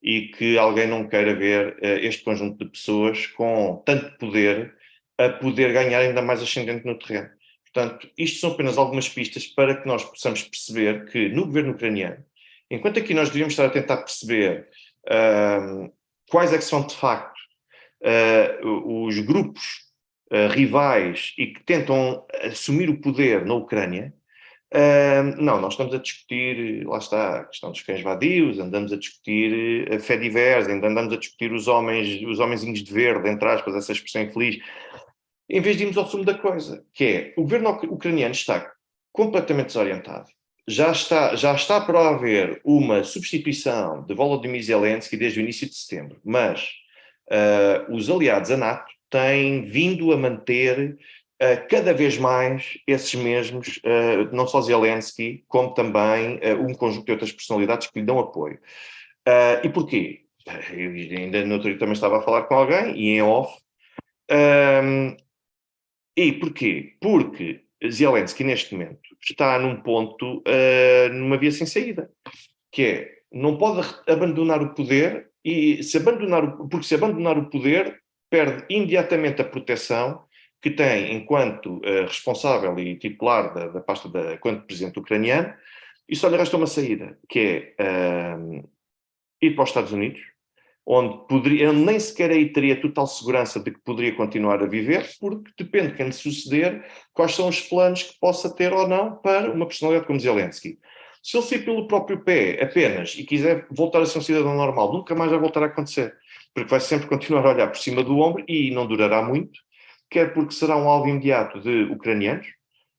e que alguém não queira ver este conjunto de pessoas com tanto poder a poder ganhar ainda mais ascendente no terreno. Portanto, isto são apenas algumas pistas para que nós possamos perceber que no governo ucraniano, enquanto aqui nós devíamos estar a tentar perceber quais é que são de facto os grupos rivais e que tentam assumir o poder na Ucrânia, não, nós estamos a discutir, lá está, a questão dos cães vadios, andamos a discutir a fé diversa, ainda andamos a discutir os homenzinhos de verde, entre aspas, essa expressão infeliz, em vez de irmos ao sumo da coisa, que é, o governo ucraniano está completamente desorientado. Já está para haver uma substituição de Volodymyr Zelensky desde o início de setembro, mas os aliados à NATO têm vindo a manter cada vez mais esses mesmos, não só Zelensky, como também um conjunto de outras personalidades que lhe dão apoio. E porquê? Eu ainda no outro dia também estava a falar com alguém, e em off. E porquê? Porque Zelensky, neste momento, está num ponto, numa via sem saída, que é, não pode abandonar o poder, porque se abandonar o poder, perde imediatamente a proteção que tem enquanto responsável e titular da pasta enquanto presidente ucraniano, e só lhe resta uma saída, que é ir para os Estados Unidos, onde ele nem sequer aí teria total segurança de que poderia continuar a viver, porque depende de quem lhe suceder, quais são os planos que possa ter ou não para uma personalidade como Zelensky. Se ele sair pelo próprio pé apenas e quiser voltar a ser um cidadão normal, nunca mais vai voltar a acontecer, porque vai sempre continuar a olhar por cima do ombro e não durará muito, quer porque será um alvo imediato de ucranianos,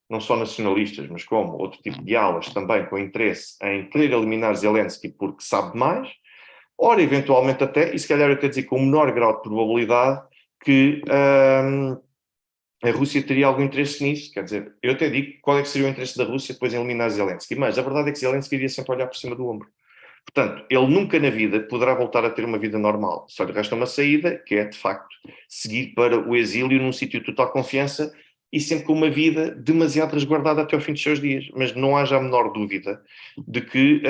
não só nacionalistas, mas como outro tipo de alas também com interesse em querer eliminar Zelensky porque sabe mais, ora, eventualmente até, e se calhar eu até dizer com o menor grau de probabilidade, que a Rússia teria algum interesse nisso. Quer dizer, eu até digo qual é que seria o interesse da Rússia depois em eliminar Zelensky, mas a verdade é que Zelensky iria sempre olhar por cima do ombro. Portanto, ele nunca na vida poderá voltar a ter uma vida normal. Só lhe resta uma saída, que é, de facto, seguir para o exílio num sítio de total confiança e sempre com uma vida demasiado resguardada até ao fim dos seus dias. Mas não haja a menor dúvida de que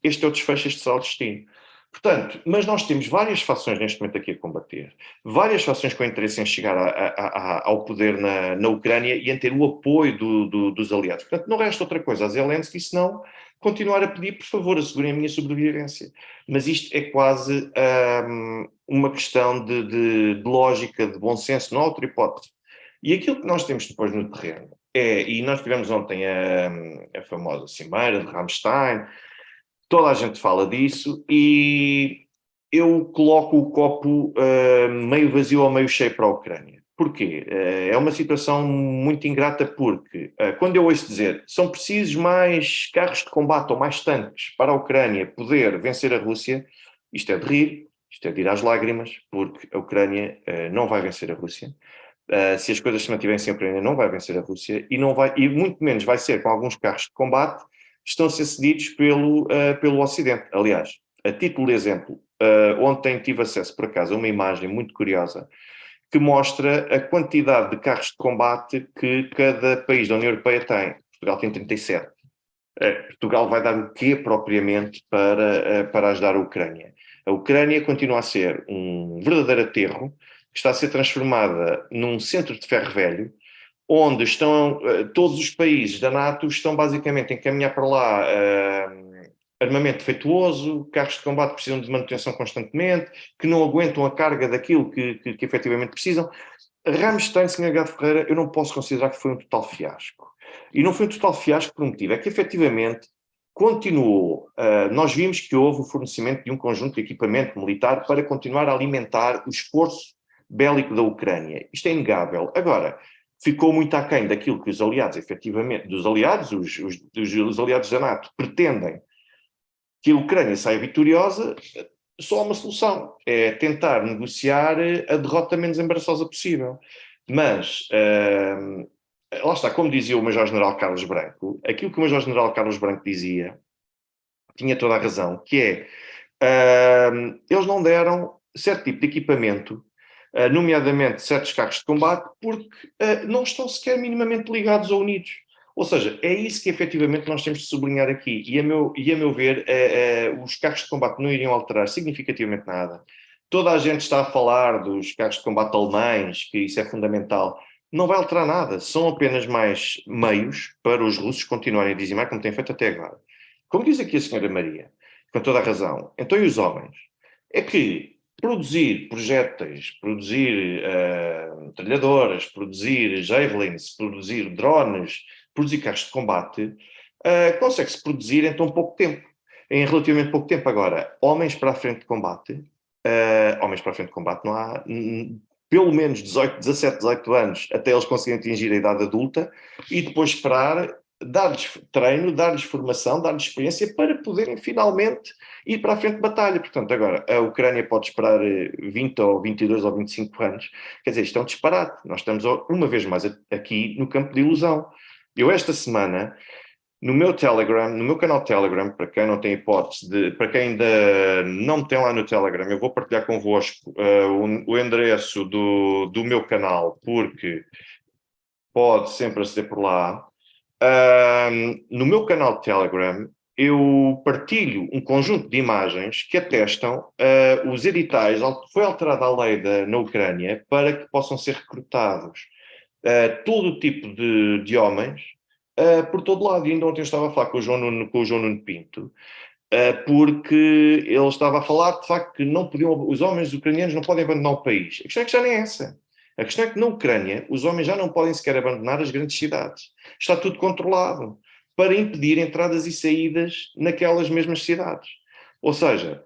este é o desfecho, este será o destino. Portanto, mas nós temos várias fações neste momento aqui a combater, várias fações com interesse em chegar ao poder na Ucrânia e em ter o apoio dos aliados. Portanto, não resta outra coisa a Zelensky senão continuar a pedir, por favor, assegurem a minha sobrevivência. Mas isto é quase uma questão de lógica, de bom senso, não há outra hipótese. E aquilo que nós temos depois no terreno e nós tivemos ontem a famosa cimeira de Rammstein, toda a gente fala disso e eu coloco o copo meio vazio ou meio cheio para a Ucrânia. Porquê? É uma situação muito ingrata porque, quando eu ouço dizer são precisos mais carros de combate ou mais tanques para a Ucrânia poder vencer a Rússia, isto é de rir, isto é de ir às lágrimas, porque a Ucrânia não vai vencer a Rússia. Se as coisas se mantiverem sem a Ucrânia, não vai vencer a Rússia e, não vai, e muito menos vai ser com alguns carros de combate que estão a ser cedidos pelo Ocidente. Aliás, a título de exemplo, ontem tive acesso, por acaso, a uma imagem muito curiosa que mostra a quantidade de carros de combate que cada país da União Europeia tem. Portugal tem 37. Portugal vai dar o quê propriamente para ajudar a Ucrânia? A Ucrânia continua a ser um verdadeiro aterro, que está a ser transformada num centro de ferro velho, onde estão todos os países da NATO estão basicamente a encaminhar para lá armamento defeituoso, carros de combate que precisam de manutenção constantemente, que não aguentam a carga daquilo que efetivamente precisam. Rammstein, Sr. Gado Ferreira, eu não posso considerar que foi um total fiasco. E não foi um total fiasco por um motivo, é que efetivamente continuou, nós vimos que houve o fornecimento de um conjunto de equipamento militar para continuar a alimentar o esforço bélico da Ucrânia. Isto é inegável. Agora, ficou muito aquém daquilo que os aliados, efetivamente, dos aliados, os aliados da NATO, pretendem que a Ucrânia saia vitoriosa. Só há uma solução, é tentar negociar a derrota menos embaraçosa possível. Mas, lá está, como dizia o Major-General Carlos Branco, aquilo que o Major-General Carlos Branco dizia tinha toda a razão, que é, eles não deram certo tipo de equipamento, nomeadamente certos carros de combate, porque não estão sequer minimamente ligados ou unidos. Ou seja, é isso que efetivamente nós temos de sublinhar aqui. E a meu ver, os carros de combate não iriam alterar significativamente nada. Toda a gente está a falar dos carros de combate alemães, que isso é fundamental. Não vai alterar nada. São apenas mais meios para os russos continuarem a dizimar como têm feito até agora. Como diz aqui a senhora Maria, com toda a razão, então e os homens? É que produzir projéteis, produzir metralhadoras, produzir javelins, produzir drones, produzir carros de combate, consegue-se produzir em tão pouco tempo, em relativamente pouco tempo. Agora, homens para a frente de combate, não há pelo menos 18, 17, 18 anos até eles conseguirem atingir a idade adulta e depois esperar, dar-lhes treino, dar-lhes formação, dar-lhes experiência para poderem finalmente ir para a frente de batalha. Portanto, agora, a Ucrânia pode esperar 20 ou 22 ou 25 anos. Quer dizer, isto é um disparate. Nós estamos, uma vez mais, aqui no campo de ilusão. Eu, esta semana, no meu Telegram, no meu canal Telegram, para quem não tem hipótese, para quem ainda não me tem lá no Telegram, eu vou partilhar convosco o endereço do meu canal, porque pode sempre aceder por lá. No meu canal Telegram, eu partilho um conjunto de imagens que atestam os editais. Foi alterada a lei na Ucrânia para que possam ser recrutados todo o tipo de homens por todo lado. E ainda ontem eu estava a falar com o João Nuno Pinto, porque ele estava a falar de facto que não podiam, os homens ucranianos não podem abandonar o país. A questão é que já nem é essa. A questão é que na Ucrânia os homens já não podem sequer abandonar as grandes cidades. Está tudo controlado para impedir entradas e saídas naquelas mesmas cidades. Ou seja,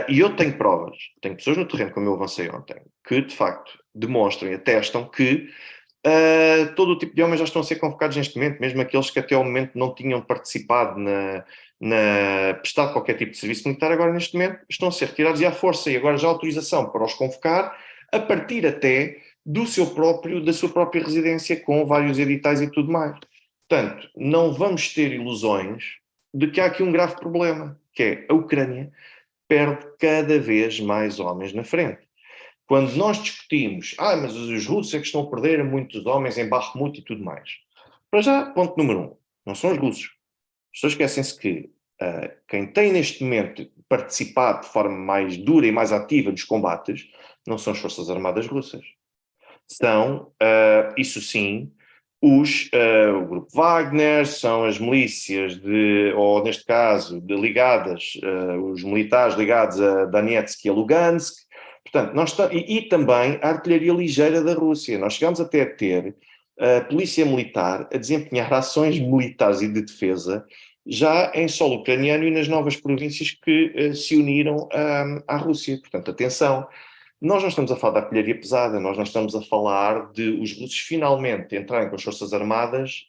e eu tenho provas, tenho pessoas no terreno, como eu avancei ontem, que de facto demonstram e atestam que todo o tipo de homens já estão a ser convocados neste momento, mesmo aqueles que até ao momento não tinham participado prestado qualquer tipo de serviço militar, agora neste momento estão a ser retirados e à força, e agora já há autorização para os convocar a partir até da sua própria residência, com vários editais e tudo mais. Portanto, não vamos ter ilusões de que há aqui um grave problema, que é a Ucrânia perde cada vez mais homens na frente. Quando nós discutimos, mas os russos é que estão a perder muitos homens em Bakhmut e tudo mais. Para já, ponto número 1, não são os russos. As pessoas esquecem-se que quem tem neste momento participado de forma mais dura e mais ativa nos combates não são as Forças Armadas Russas. São, isso sim, o grupo Wagner, são as milícias ou neste caso, ligadas, os militares ligados a Donetsk e a Lugansk. Portanto, e também a artilharia ligeira da Rússia. Nós chegamos até a ter a polícia militar a desempenhar ações militares e de defesa já em solo ucraniano e nas novas províncias que se uniram à Rússia. Portanto, atenção. Nós não estamos a falar da artilharia pesada, nós não estamos a falar de os russos finalmente entrarem com as forças armadas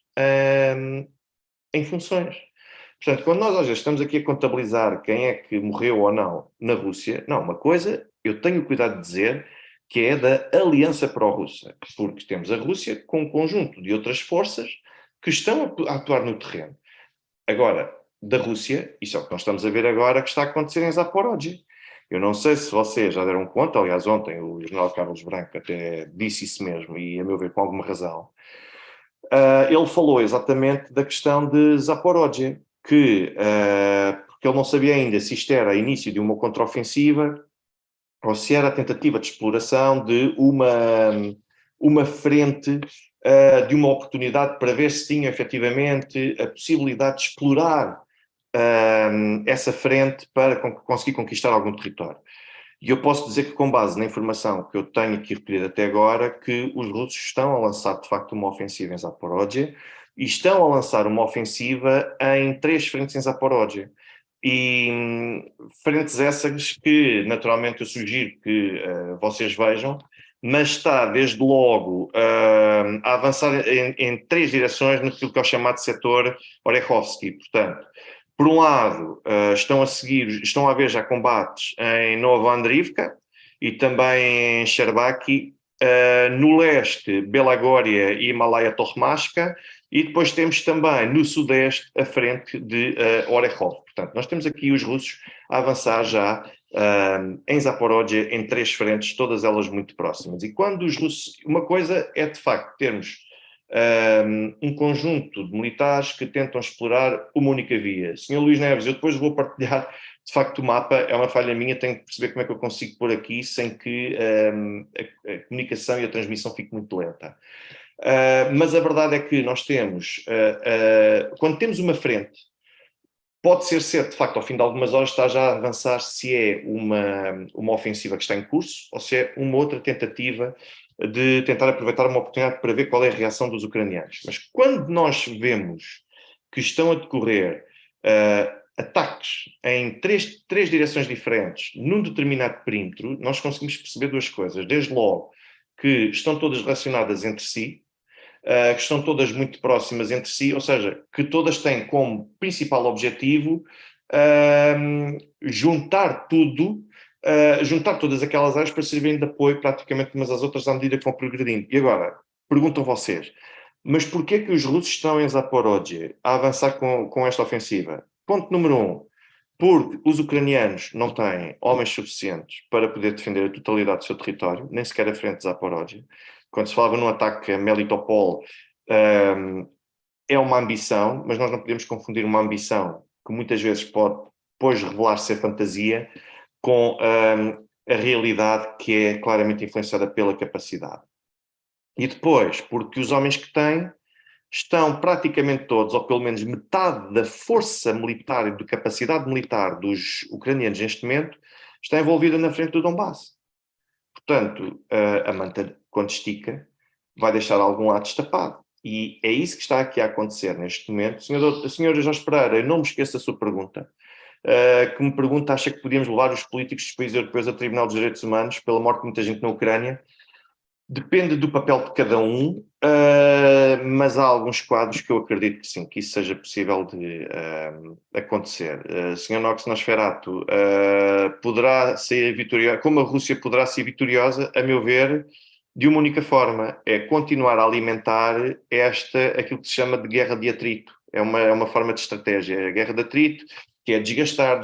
em funções. Portanto, quando nós às vezes estamos aqui a contabilizar quem é que morreu ou não na Rússia, não, uma coisa eu tenho cuidado de dizer que é da Aliança Pró-Russa, porque temos a Rússia com um conjunto de outras forças que estão a atuar no terreno. Agora, da Rússia, isso é o que nós estamos a ver agora que está a acontecer em Zaporozhye. Eu não sei se vocês já deram conta, aliás, ontem o general Carlos Branco até disse isso mesmo, e a meu ver com alguma razão. Ele falou exatamente da questão de Zaporozhye, porque ele não sabia ainda se isto era início de uma contraofensiva ou se era a tentativa de exploração de uma frente, de uma oportunidade para ver se tinha efetivamente a possibilidade de explorar essa frente para conseguir conquistar algum território. E eu posso dizer que, com base na informação que eu tenho aqui recolhida até agora, que os russos estão a lançar, de facto, uma ofensiva em Zaporozhye e estão a lançar uma ofensiva em 3 frentes em Zaporozhye. E frentes essas que, naturalmente, eu sugiro que vocês vejam, mas está, desde logo, a avançar em 3 direções naquilo que é o chamado setor Orechovsky. Portanto, por um lado, estão a haver já combates em Novoandrivka e também em Sherbaki, no leste, Belagória e Himalaia Tormashka, e depois temos também no sudeste a frente de Orechov. Portanto, nós temos aqui os russos a avançar já em Zaporozhye em 3 frentes, todas elas muito próximas. E quando os russos... Uma coisa é, de facto, termos um conjunto de militares que tentam explorar uma única via. Senhor Luís Neves, eu depois vou partilhar, de facto, o mapa, é uma falha minha, tenho que perceber como é que eu consigo pôr aqui sem que a comunicação e a transmissão fique muito lenta. Mas a verdade é que nós temos, quando temos uma frente, pode ser, de facto, ao fim de algumas horas está já a avançar se é uma ofensiva que está em curso ou se é uma outra tentativa de tentar aproveitar uma oportunidade para ver qual é a reação dos ucranianos. Mas quando nós vemos que estão a decorrer ataques em três direções diferentes num determinado perímetro, nós conseguimos perceber 2 coisas. Desde logo, que estão todas relacionadas entre si, que estão todas muito próximas entre si, ou seja, que todas têm como principal objetivo juntar tudo, juntar todas aquelas áreas para servirem de apoio praticamente umas às outras à medida que vão progredindo. E agora, perguntam vocês, mas porquê que os russos estão em Zaporozhye a avançar com esta ofensiva? Ponto número 1, porque os ucranianos não têm homens suficientes para poder defender a totalidade do seu território, nem sequer a frente de Zaporozhye. Quando se falava num ataque a Melitopol, é uma ambição, mas nós não podemos confundir uma ambição que muitas vezes pode depois revelar ser fantasia com a realidade que é claramente influenciada pela capacidade. E depois, porque os homens que têm estão praticamente todos, ou pelo menos metade da força militar e da capacidade militar dos ucranianos neste momento, está envolvida na frente do Donbass. Portanto, a manta, quando estica, vai deixar algum lado destapado. E é isso que está aqui a acontecer neste momento. Senhor Jorge Pereira, eu não me esqueço da sua pergunta, que me pergunta, acha que podíamos levar os políticos dos países europeus ao Tribunal dos Direitos Humanos pela morte de muita gente na Ucrânia? Depende do papel de cada um, mas há alguns quadros que eu acredito que sim, que isso seja possível de acontecer. Sr. Nox Nosferatu, poderá ser vitoriosa, como a Rússia poderá ser vitoriosa, a meu ver, de uma única forma, é continuar a alimentar aquilo que se chama de guerra de atrito. É uma forma de estratégia, é a guerra de atrito, que é desgastar,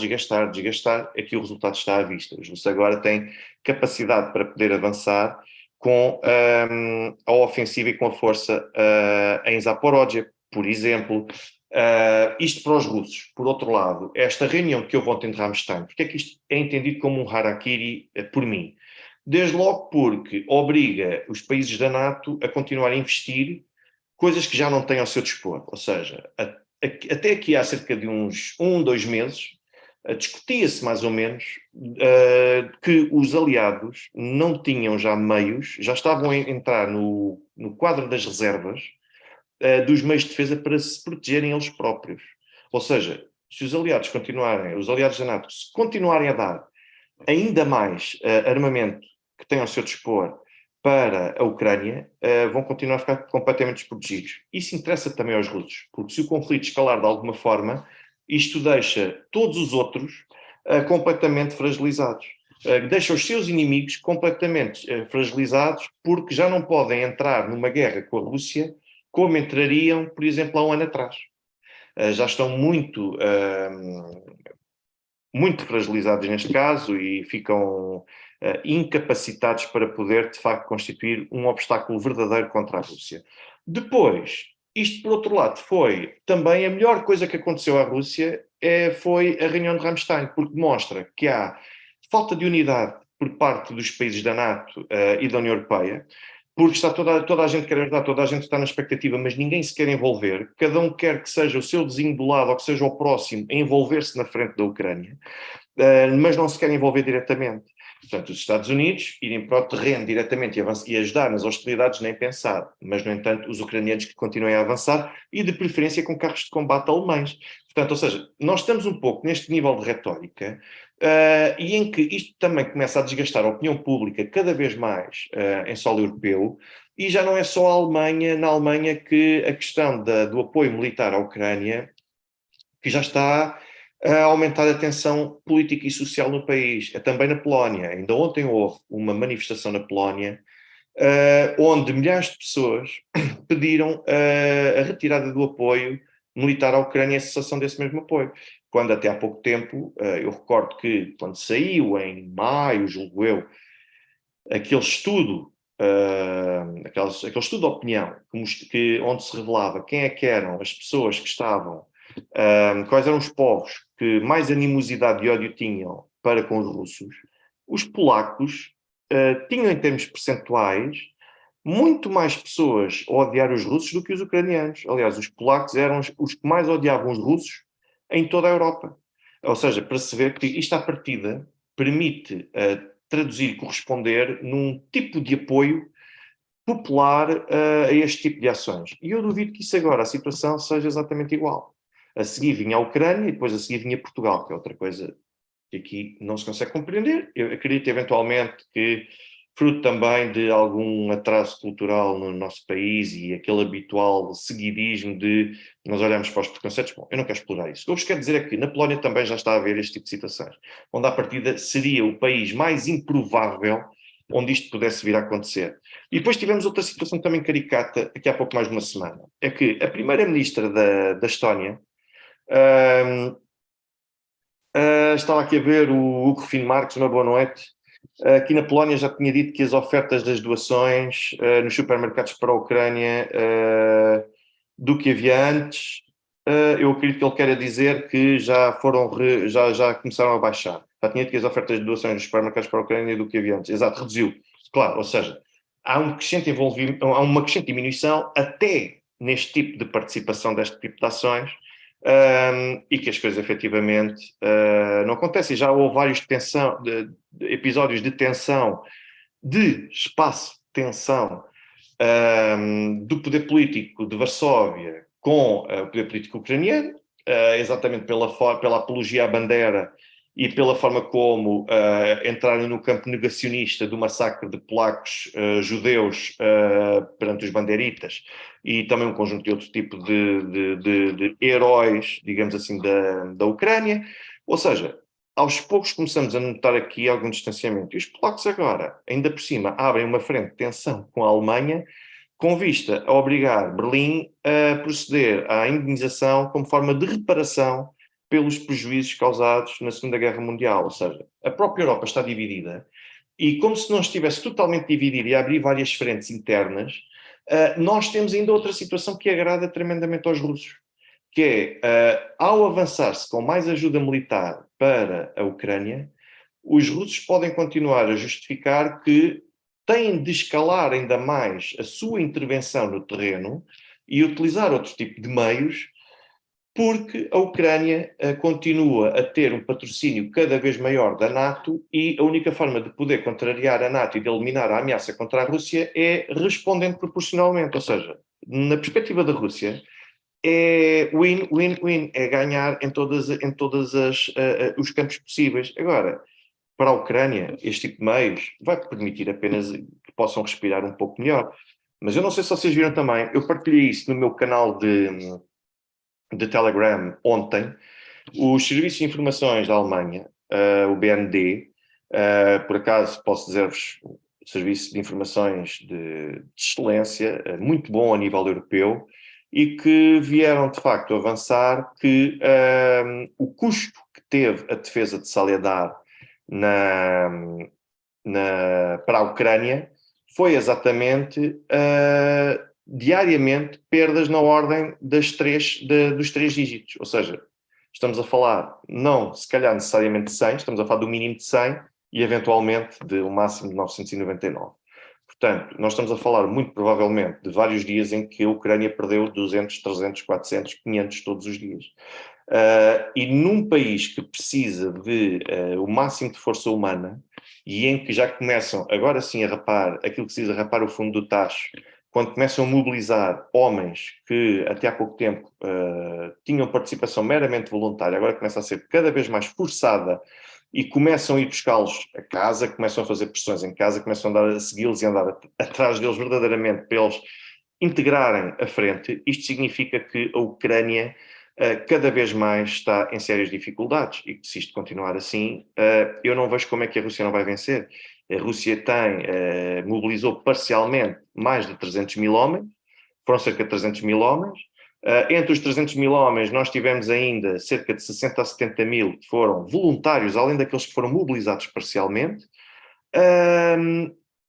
aqui o resultado está à vista. Os russos agora têm capacidade para poder avançar com a ofensiva e com a força em Zaporozhye, por exemplo. Isto para os russos. Por outro lado, esta reunião que houve ontem de Ramstein, porque é que isto é entendido como um harakiri por mim? Desde logo porque obriga os países da NATO a continuar a investir coisas que já não têm ao seu dispor. Ou seja, até aqui há cerca de uns 2 meses, discutia-se mais ou menos que os aliados não tinham já meios, já estavam a entrar no quadro das reservas dos meios de defesa para se protegerem eles próprios. Ou seja, se os aliados da NATO, se continuarem a dar ainda mais armamento que têm ao seu dispor para a Ucrânia, vão continuar a ficar completamente desprotegidos. Isso interessa também aos russos, porque se o conflito escalar de alguma forma, isto deixa todos os outros completamente fragilizados. Deixa os seus inimigos completamente fragilizados, porque já não podem entrar numa guerra com a Rússia como entrariam, por exemplo, há um ano atrás. Já estão muito fragilizados neste caso e ficam incapacitados para poder, de facto, constituir um obstáculo verdadeiro contra a Rússia. Depois, isto, por outro lado, foi também a melhor coisa que aconteceu à Rússia, foi a reunião de Ramstein, porque demonstra que há falta de unidade por parte dos países da NATO e da União Europeia, porque está toda a gente quer ajudar, toda a gente está na expectativa, mas ninguém se quer envolver, cada um quer que seja o seu vizinho do lado ou que seja o próximo a envolver-se na frente da Ucrânia, mas não se quer envolver diretamente. Portanto, os Estados Unidos irem para o terreno diretamente e ajudar nas hostilidades, nem pensar, mas, no entanto, os ucranianos que continuem a avançar e, de preferência, com carros de combate alemães. Portanto, ou seja, nós estamos um pouco neste nível de retórica e em que isto também começa a desgastar a opinião pública cada vez mais em solo europeu, e já não é só na Alemanha que a questão do apoio militar à Ucrânia, que já está a aumentar a tensão política e social no país. É também na Polónia. Ainda ontem houve uma manifestação na Polónia onde milhares de pessoas pediram a retirada do apoio militar à Ucrânia e a cessação desse mesmo apoio. Quando até há pouco tempo, eu recordo que quando saiu em maio, julgo eu, aquele estudo, aquele estudo de opinião, onde se revelava quem é que eram as pessoas que estavam, quais eram os povos que mais animosidade e ódio tinham para com os russos, os polacos tinham, em termos percentuais, muito mais pessoas a odiar os russos do que os ucranianos. Aliás, os polacos eram os que mais odiavam os russos em toda a Europa. Ou seja, para se ver que isto à partida permite traduzir e corresponder num tipo de apoio popular a este tipo de ações. E eu duvido que isso agora, a situação, seja exatamente igual. A seguir vinha a Ucrânia e depois a seguir vinha Portugal, que é outra coisa que aqui não se consegue compreender. Eu acredito eventualmente que, fruto também de algum atraso cultural no nosso país e aquele habitual seguidismo de nós olhamos para os preconceitos, bom, eu não quero explorar isso. O que eu vos quero dizer é que na Polónia também já está a haver este tipo de situações, onde à partida seria o país mais improvável onde isto pudesse vir a acontecer. E depois tivemos outra situação também caricata, aqui há pouco mais de uma semana, é que a primeira-ministra da Estónia estava aqui a ver o Hugo Rufino Marques, uma boa noite. Aqui na Polónia já tinha dito que as ofertas das doações nos supermercados para a Ucrânia do que havia antes, eu acredito que ele queira dizer que já começaram a baixar. Já tinha dito que as ofertas de doações nos supermercados para a Ucrânia do que havia antes. Exato, reduziu. Claro, ou seja, há uma crescente diminuição até neste tipo de participação deste tipo de ações, e que as coisas efetivamente não acontecem. Já houve vários episódios de tensão, de espaço de tensão do poder político de Varsóvia com o poder político ucraniano, exatamente pela apologia à bandeira e pela forma como entraram no campo negacionista do massacre de polacos judeus perante os bandeiritas, e também um conjunto de outro tipo de heróis, digamos assim, da Ucrânia. Ou seja, aos poucos começamos a notar aqui algum distanciamento. E os polacos agora, ainda por cima, abrem uma frente de tensão com a Alemanha, com vista a obrigar Berlim a proceder à indenização como forma de reparação pelos prejuízos causados na Segunda Guerra Mundial. Ou seja, a própria Europa está dividida, e como se não estivesse totalmente dividida e a abrir várias frentes internas, nós temos ainda outra situação que agrada tremendamente aos russos, que é, ao avançar-se com mais ajuda militar para a Ucrânia, os russos podem continuar a justificar que têm de escalar ainda mais a sua intervenção no terreno e utilizar outro tipo de meios, porque a Ucrânia continua a ter um patrocínio cada vez maior da NATO, e a única forma de poder contrariar a NATO e de eliminar a ameaça contra a Rússia é respondendo proporcionalmente. Ou seja, na perspectiva da Rússia, é win-win-win, é ganhar em todos os campos possíveis. Agora, para a Ucrânia, este tipo de meios, vai permitir apenas que possam respirar um pouco melhor. Mas eu não sei se vocês viram também, eu partilhei isso no meu canal de Telegram ontem. Os serviços de informações da Alemanha, o BND, por acaso posso dizer-vos, serviço de informações de excelência, muito bom a nível europeu, e que vieram de facto avançar que o custo que teve a defesa de Soledar para a Ucrânia foi exatamente diariamente perdas na ordem dos 3 dígitos. Ou seja, estamos a falar, não se calhar necessariamente de 100, estamos a falar do mínimo de 100 e eventualmente de um máximo de 999. Portanto, nós estamos a falar muito provavelmente de vários dias em que a Ucrânia perdeu 200, 300, 400, 500 todos os dias. E num país que precisa de o máximo de força humana e em que já começam agora sim a rapar aquilo que se diz a rapar o fundo do tacho, quando começam a mobilizar homens que até há pouco tempo tinham participação meramente voluntária, agora começa a ser cada vez mais forçada e começam a ir buscá-los a casa, começam a fazer pressões em casa, começam a andar a segui-los e a andar atrás deles verdadeiramente para eles integrarem a frente. Isto significa que a Ucrânia cada vez mais está em sérias dificuldades e que se isto continuar assim, eu não vejo como é que a Rússia não vai vencer. A Rússia mobilizou parcialmente mais de 300 mil homens, foram cerca de 300 mil homens. Entre os 300 mil homens, nós tivemos ainda cerca de 60 a 70 mil que foram voluntários, além daqueles que foram mobilizados parcialmente,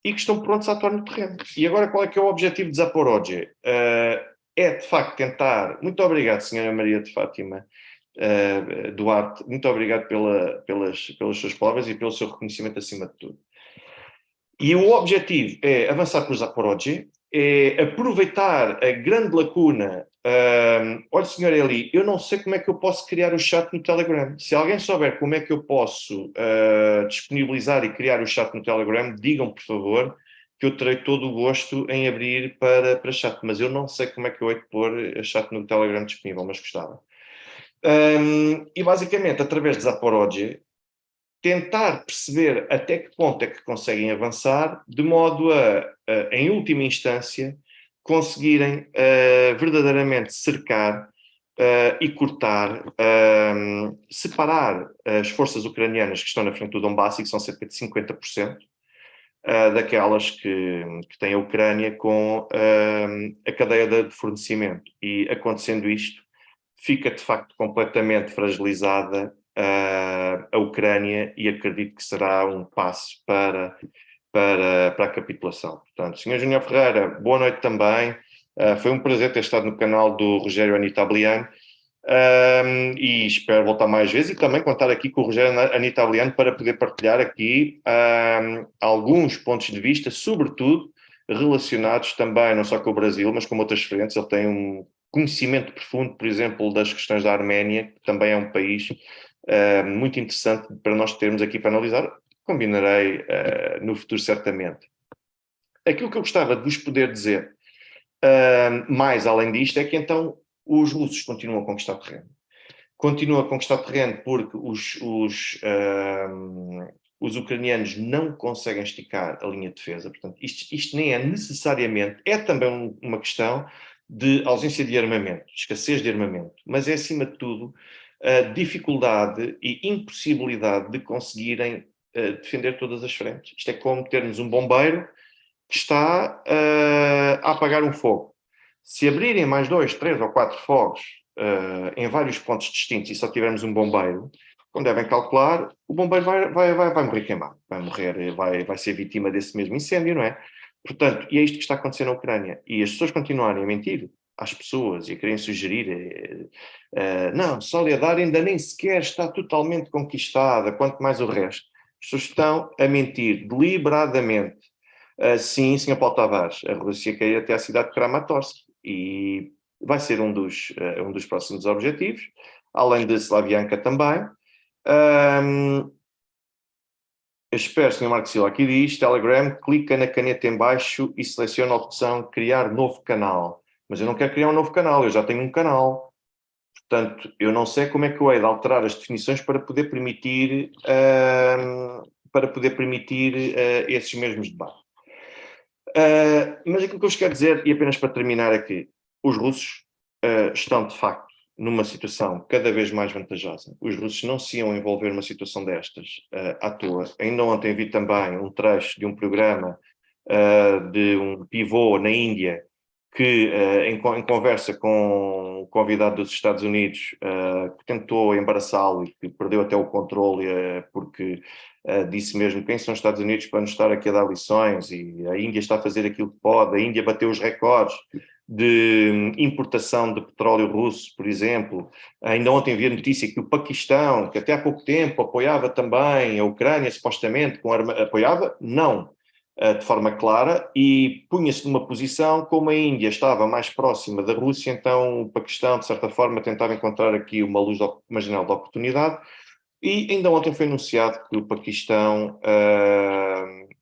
e que estão prontos a atuar no terreno. E agora qual é que é o objetivo de Zaporozhye? É, de facto, tentar... Muito obrigado, senhora Maria de Fátima Duarte, muito obrigado pelas suas palavras e pelo seu reconhecimento acima de tudo. E o objetivo é avançar por Zaporozhye, é aproveitar a grande lacuna. Olha, senhor Eli, eu não sei como é que eu posso criar o chat no Telegram. Se alguém souber como é que eu posso disponibilizar e criar o chat no Telegram, digam, por favor, que eu terei todo o gosto em abrir para chat. Mas eu não sei como é que eu hei de pôr a chat no Telegram disponível, mas gostava. E basicamente, através de Zaporozhye, tentar perceber até que ponto é que conseguem avançar, de modo em última instância, conseguirem verdadeiramente cercar e cortar, separar as forças ucranianas que estão na frente do Donbass, e que são cerca de 50%, daquelas que têm a Ucrânia com a cadeia de fornecimento. E acontecendo isto, fica de facto completamente fragilizada a Ucrânia, e acredito que será um passo para a capitulação. Portanto, Sr. Júnior Ferreira, boa noite também. Foi um prazer ter estado no canal do Rogério Anitabliano, e espero voltar mais vezes e também contar aqui com o Rogério Anitabliano para poder partilhar aqui alguns pontos de vista, sobretudo relacionados também não só com o Brasil, mas com outras frentes. Ele tem um conhecimento profundo, por exemplo, das questões da Arménia, que também é um país muito interessante para nós termos aqui para analisar. Combinarei no futuro, certamente. Aquilo que eu gostava de vos poder dizer, mais além disto, é que então os russos continuam a conquistar terreno. Continuam a conquistar terreno porque os ucranianos não conseguem esticar a linha de defesa. Portanto, isto nem é necessariamente, é também uma questão de ausência de armamento, escassez de armamento, mas é, acima de tudo, a dificuldade e impossibilidade de conseguirem defender todas as frentes. Isto é como termos um bombeiro que está a apagar um fogo. Se abrirem mais 2, 3 ou 4 fogos em vários pontos distintos e só tivermos um bombeiro, como devem calcular, o bombeiro vai morrer queimado, vai ser vítima desse mesmo incêndio, não é? Portanto, e é isto que está acontecendo na Ucrânia. E as pessoas continuarem a mentir às pessoas e a querem sugerir não, Soledar ainda nem sequer está totalmente conquistada, quanto mais o resto. As pessoas estão a mentir deliberadamente. Sim, Sr. Paulo Tavares, a Rússia quer ir até a cidade de Kramatorsk e vai ser um dos próximos objetivos, além de Slavianka também. Eu espero, Sr. Marco Silva, aqui diz, Telegram, clica na caneta em baixo e seleciona a opção criar novo canal. Mas eu não quero criar um novo canal, eu já tenho um canal. Portanto, eu não sei como é que eu hei de alterar as definições para poder permitir para poder permitir esses mesmos debates. Mas aquilo que eu vos quero dizer, e apenas para terminar, é que os russos estão, de facto, numa situação cada vez mais vantajosa. Os russos não se iam envolver numa situação destas à toa. Ainda ontem vi também um trecho de um programa de um pivô na Índia que, em conversa com um convidado dos Estados Unidos, que tentou embaraçá-lo e que perdeu até o controle porque disse mesmo: quem são os Estados Unidos para nos estar aqui a dar lições, e a Índia está a fazer aquilo que pode, a Índia bateu os recordes de importação de petróleo russo, por exemplo. Ainda ontem vi a notícia que o Paquistão, que até há pouco tempo apoiava também a Ucrânia, supostamente, apoiava? Não, de forma clara, e punha-se numa posição, como a Índia estava mais próxima da Rússia, então o Paquistão, de certa forma, tentava encontrar aqui uma luz, uma janela de oportunidade. E ainda ontem foi anunciado que o Paquistão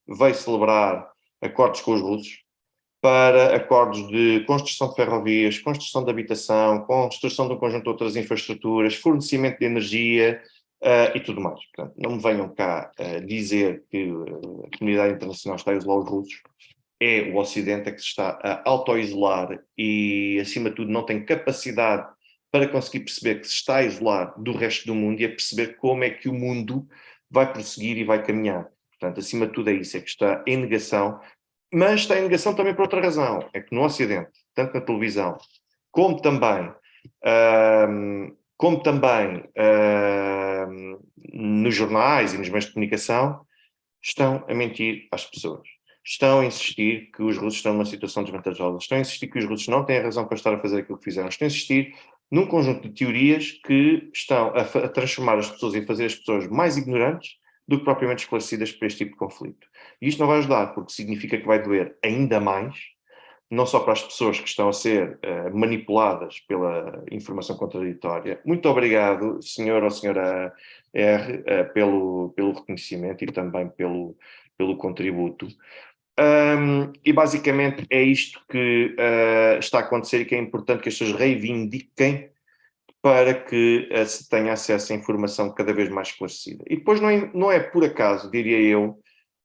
veio celebrar acordos com os russos para acordos de construção de ferrovias, construção de habitação, construção de um conjunto de outras infraestruturas, fornecimento de energia e tudo mais. Portanto, não me venham cá dizer que a comunidade internacional está a isolar os russos. É o Ocidente que se está a auto-isolar e, acima de tudo, não tem capacidade para conseguir perceber que se está a isolar do resto do mundo e a perceber como é que o mundo vai prosseguir e vai caminhar. Portanto, acima de tudo é isso, é que está em negação, mas está em negação também por outra razão, é que no Ocidente, tanto na televisão, como também, nos jornais e nos meios de comunicação, estão a mentir às pessoas. Estão a insistir que os russos estão numa situação desvantajosa. Estão a insistir que os russos não têm razão para estar a fazer aquilo que fizeram. Estão a insistir num conjunto de teorias que estão a transformar as pessoas e a fazer as pessoas mais ignorantes do que propriamente esclarecidas por este tipo de conflito. E isto não vai ajudar, porque significa que vai doer ainda mais, não só para as pessoas que estão a ser manipuladas pela informação contraditória. Muito obrigado, senhor ou senhora R, pelo reconhecimento e também pelo contributo. E basicamente é isto que está a acontecer e que é importante que as pessoas reivindiquem para que se tenha acesso a informação cada vez mais esclarecida. E depois não é por acaso, diria eu,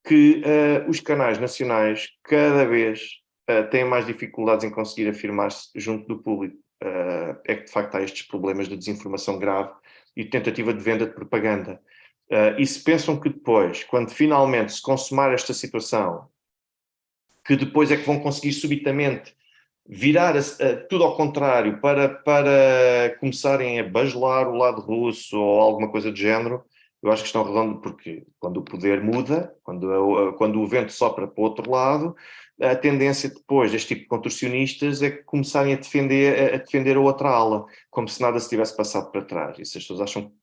que os canais nacionais cada vez têm mais dificuldades em conseguir afirmar-se junto do público. É que de facto há estes problemas de desinformação grave e de tentativa de venda de propaganda. E se pensam que depois, quando finalmente se consumar esta situação, que depois é que vão conseguir subitamente virar tudo ao contrário para começarem a bajular o lado russo ou alguma coisa do género, eu acho que estão redondos, porque quando o poder muda, quando o vento sopra para o outro lado, a tendência depois deste tipo de contorcionistas é que começarem a defender a outra ala, como se nada se tivesse passado para trás. E se as pessoas acham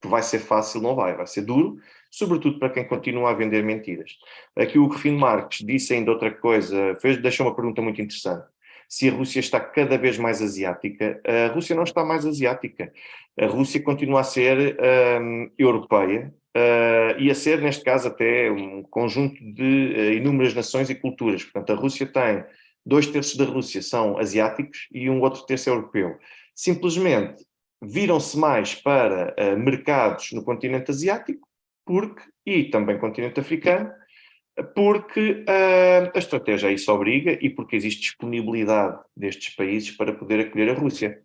que vai ser fácil, não vai ser duro, sobretudo para quem continua a vender mentiras. Aqui o Rufino Marques disse ainda outra coisa, deixou uma pergunta muito interessante. Se a Rússia está cada vez mais asiática, a Rússia não está mais asiática. A Rússia continua a ser europeia e a ser, neste caso, até um conjunto de inúmeras nações e culturas. Portanto, a Rússia tem 2/3 da Rússia são asiáticos e um outro terço é europeu. Simplesmente viram-se mais para mercados no continente asiático e também continente africano, porque a estratégia isso obriga e porque existe disponibilidade destes países para poder acolher a Rússia.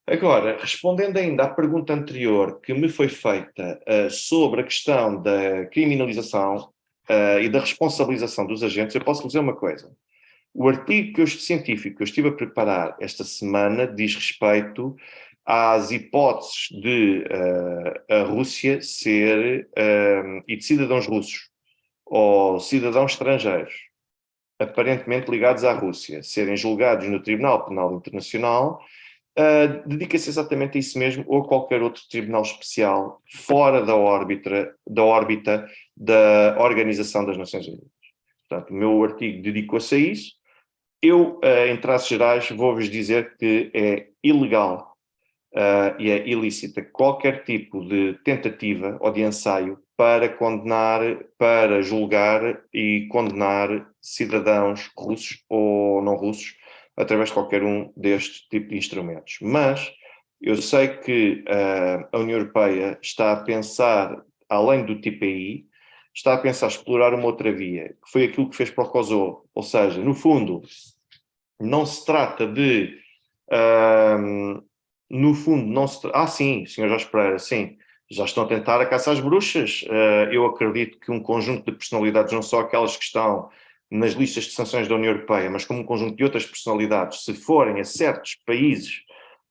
Agora, respondendo ainda à pergunta anterior que me foi feita sobre a questão da criminalização e da responsabilização dos agentes, eu posso dizer uma coisa. O artigo científico que eu estive a preparar esta semana diz respeito às hipóteses de a Rússia ser, e de cidadãos russos ou cidadãos estrangeiros aparentemente ligados à Rússia serem julgados no Tribunal Penal Internacional, dedica-se exatamente a isso mesmo ou a qualquer outro tribunal especial fora da órbita da Organização das Nações Unidas. Portanto, o meu artigo dedicou-se a isso. Eu, em traços gerais, vou-vos dizer que é ilegal e é ilícita qualquer tipo de tentativa ou de ensaio para para julgar e condenar cidadãos russos ou não russos através de qualquer um deste tipo de instrumentos. Mas eu sei que a União Europeia está a pensar, além do TPI, está a pensar explorar uma outra via, que foi aquilo que fez para o Kosovo. Ou seja, no fundo, não se trata de... no fundo, não se... sim, Sr. Jorge Pereira, sim. Já estão a tentar a caça às bruxas. Eu acredito que um conjunto de personalidades, não só aquelas que estão nas listas de sanções da União Europeia, mas como um conjunto de outras personalidades, se forem a certos países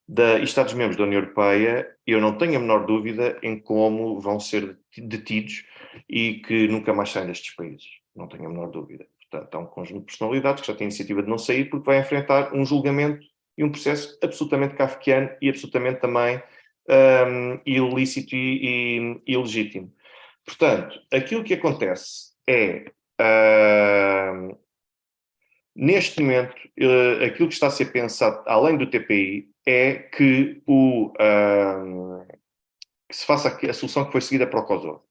e Estados-membros da União Europeia, eu não tenho a menor dúvida em como vão ser detidos e que nunca mais saem destes países. Não tenho a menor dúvida. Portanto, há um conjunto de personalidades que já tem a iniciativa de não sair porque vai enfrentar um julgamento e um processo absolutamente kafkiano e absolutamente também ilícito e ilegítimo. Portanto, aquilo que acontece é, neste momento, aquilo que está a ser pensado, além do TPI, é que, que se faça a solução que foi seguida para o Kosovo.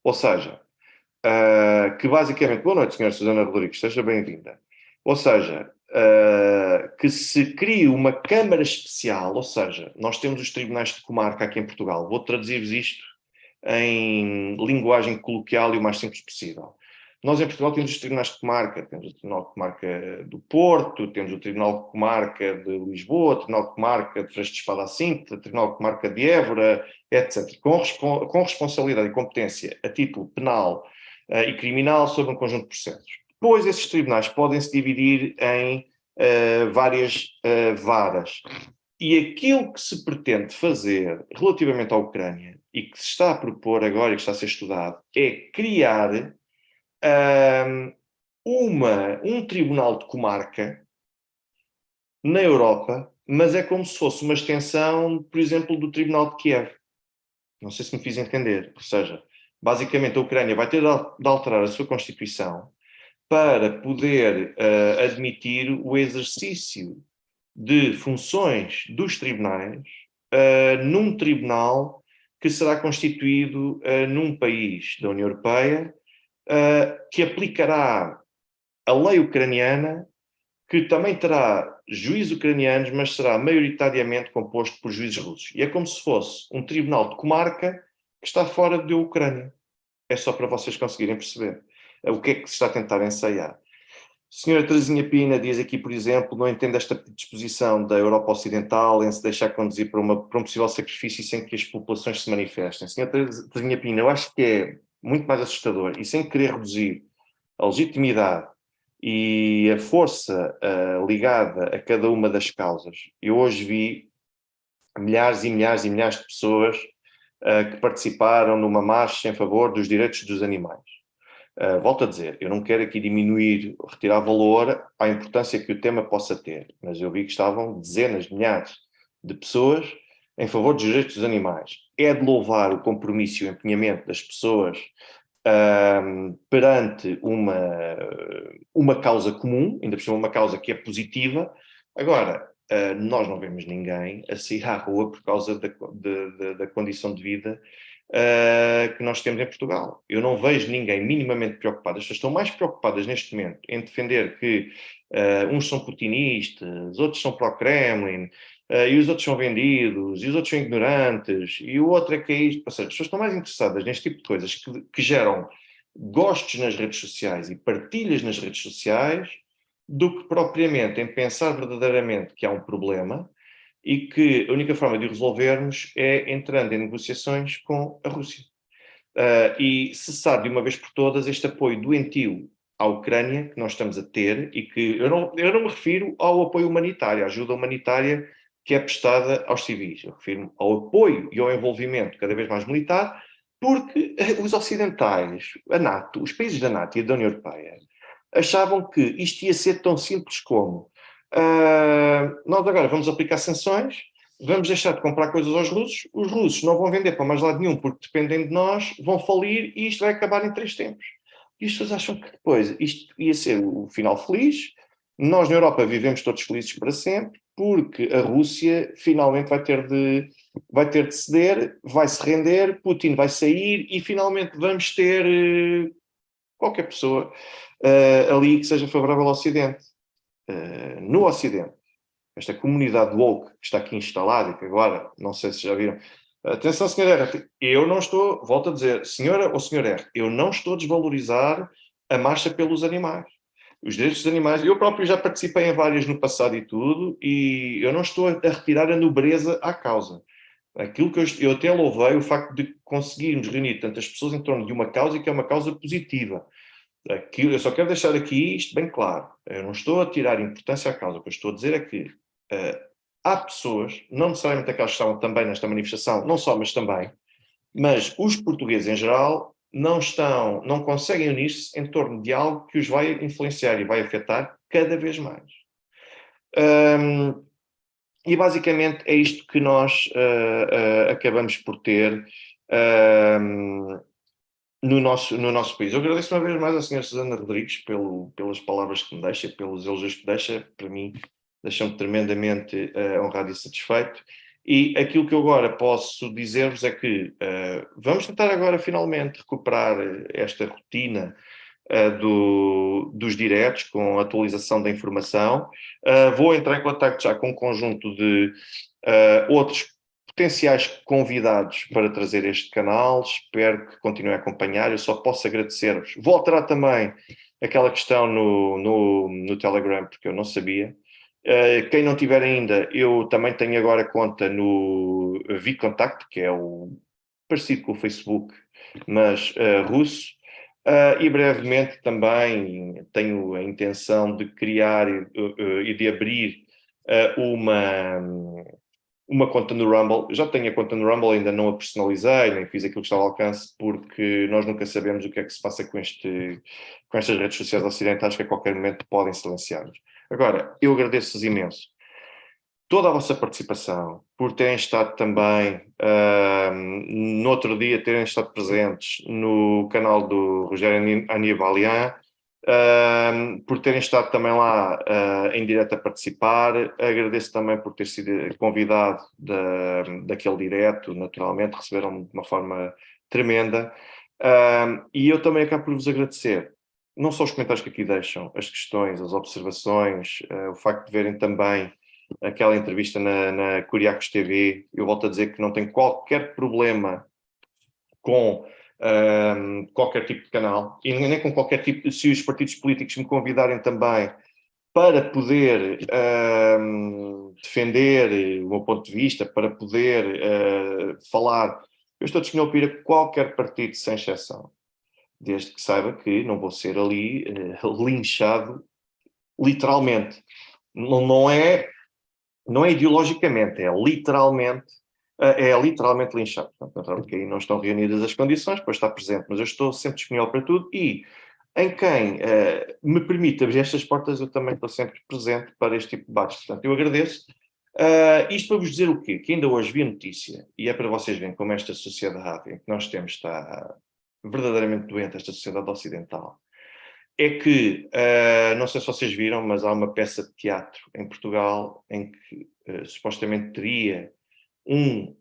Ou seja, que basicamente... Boa noite, Sra. Susana Rodrigues, seja bem-vinda. Ou seja, que se crie uma Câmara Especial, ou seja, nós temos os tribunais de comarca aqui em Portugal. Vou traduzir-vos isto em linguagem coloquial e o mais simples possível. Nós em Portugal temos os tribunais de comarca, temos o Tribunal de Comarca do Porto, temos o Tribunal de Comarca de Lisboa, o Tribunal de Comarca de Freixo de Espada à Cinta, o Tribunal de Comarca de Évora, etc., com responsabilidade e competência a título penal e criminal sobre um conjunto de processos. Depois esses tribunais podem-se dividir em várias varas. E aquilo que se pretende fazer relativamente à Ucrânia, e que se está a propor agora e que está a ser estudado, é criar um tribunal de comarca na Europa, mas é como se fosse uma extensão, por exemplo, do Tribunal de Kiev. Não sei se me fiz entender. Ou seja, basicamente a Ucrânia vai ter de alterar a sua Constituição para poder admitir o exercício de funções dos tribunais num tribunal que será constituído num país da União Europeia que aplicará a lei ucraniana, que também terá juízes ucranianos, mas será maioritariamente composto por juízes russos. E é como se fosse um tribunal de comarca que está fora da Ucrânia. É só para vocês conseguirem perceber o que é que se está a tentar ensaiar. Senhora Teresinha Pina diz aqui, por exemplo, não entende esta disposição da Europa Ocidental em se deixar conduzir para um possível sacrifício sem que as populações se manifestem. Senhora Teresinha Pina, eu acho que é muito mais assustador e sem querer reduzir a legitimidade e a força ligada a cada uma das causas. Eu hoje vi milhares e milhares e milhares de pessoas que participaram numa marcha em favor dos direitos dos animais. Volto a dizer, eu não quero aqui diminuir, retirar valor à importância que o tema possa ter, mas eu vi que estavam dezenas de milhares de pessoas em favor dos direitos dos animais. É de louvar o compromisso e o empenhamento das pessoas perante uma causa comum, ainda por cima uma causa que é positiva. Agora, nós não vemos ninguém a sair à rua por causa da condição de vida que nós temos em Portugal. Eu não vejo ninguém minimamente preocupado. As pessoas estão mais preocupadas neste momento em defender que uns são putinistas, outros são pró-Kremlin, e os outros são vendidos, e os outros são ignorantes, e o outro é que é isto. Ou seja, as pessoas estão mais interessadas neste tipo de coisas que geram gostos nas redes sociais e partilhas nas redes sociais do que propriamente em pensar verdadeiramente que há um problema e que a única forma de o resolvermos é entrando em negociações com a Rússia. E cessar de uma vez por todas este apoio doentio à Ucrânia que nós estamos a ter e que eu não me refiro ao apoio humanitário, à ajuda humanitária que é prestada aos civis. Eu refiro-me ao apoio e ao envolvimento cada vez mais militar, porque os ocidentais, a NATO, os países da NATO e da União Europeia, achavam que isto ia ser tão simples como nós agora vamos aplicar sanções, vamos deixar de comprar coisas aos russos, os russos não vão vender para mais lado nenhum porque dependem de nós, vão falir e isto vai acabar em 3 tempos. E as pessoas acham que depois isto ia ser o final feliz, nós na Europa vivemos todos felizes para sempre, porque a Rússia finalmente vai ter de ceder, vai se render, Putin vai sair e finalmente vamos ter qualquer pessoa ali que seja favorável ao Ocidente. No Ocidente, esta comunidade woke que está aqui instalada, e que agora, não sei se já viram, Atenção, senhora R, eu não estou, volto a dizer, senhora ou senhor R, eu não estou a desvalorizar a marcha pelos animais. Os direitos dos animais, eu próprio já participei em várias no passado e tudo, e eu não estou a retirar a nobreza à causa. Aquilo que eu até louvei o facto de conseguirmos reunir tantas pessoas em torno de uma causa e que é uma causa positiva. Aquilo, eu só quero deixar aqui isto bem claro. Eu não estou a tirar importância à causa. O que eu estou a dizer é que há pessoas, não necessariamente aquelas que estavam também nesta manifestação, não só, mas também, mas os portugueses em geral não conseguem unir-se em torno de algo que os vai influenciar e vai afetar cada vez mais. E basicamente é isto que nós acabamos por ter no nosso país. Eu agradeço uma vez mais à senhora Susana Rodrigues pelas palavras que me deixa, pelos elogios que deixa, para mim deixam-me tremendamente honrado e satisfeito. E aquilo que eu agora posso dizer-vos é que vamos tentar agora finalmente recuperar esta rotina dos diretos, com a atualização da informação. Vou entrar em contato já com um conjunto de outros potenciais convidados para trazer este canal. Espero que continuem a acompanhar. Eu só posso agradecer-vos. Vou alterar também aquela questão no Telegram, porque eu não sabia. Quem não tiver ainda, eu também tenho agora conta no VKontakte, que é o parecido com o Facebook, mas russo. E brevemente também tenho a intenção de criar e de abrir uma conta no Rumble. Já tenho a conta no Rumble, ainda não a personalizei, nem fiz aquilo que está ao alcance, porque nós nunca sabemos o que é que se passa com estas redes sociais ocidentais que a qualquer momento podem silenciar-nos. Agora, eu agradeço-vos imenso toda a vossa participação, por terem estado também, no outro dia, terem estado presentes no canal do Rogério Anivalian, por terem estado também lá em direto a participar. Agradeço também por ter sido convidado daquele direto, naturalmente, receberam-me de uma forma tremenda. E eu também acabo por vos agradecer, não só os comentários que aqui deixam, as questões, as observações, o facto de verem também aquela entrevista na Curiacos TV. Eu volto a dizer que não tenho qualquer problema com qualquer tipo de canal, e nem com qualquer tipo, se os partidos políticos me convidarem também para poder defender o meu ponto de vista, para poder falar, eu estou disponível para ir a qualquer partido sem exceção, desde que saiba que não vou ser ali linchado literalmente. Não é ideologicamente, é literalmente linchado. Portanto, que aí não estão reunidas as condições para estar presente, mas eu estou sempre disponível para tudo e em quem me permite abrir estas portas, eu também estou sempre presente para este tipo de debates. Portanto, eu agradeço. Isto para vos dizer o quê? Que ainda hoje vi a notícia, e é para vocês verem como esta sociedade em que nós temos está verdadeiramente doente, esta sociedade ocidental, é que, não sei se vocês viram, mas há uma peça de teatro em Portugal em que supostamente teria um,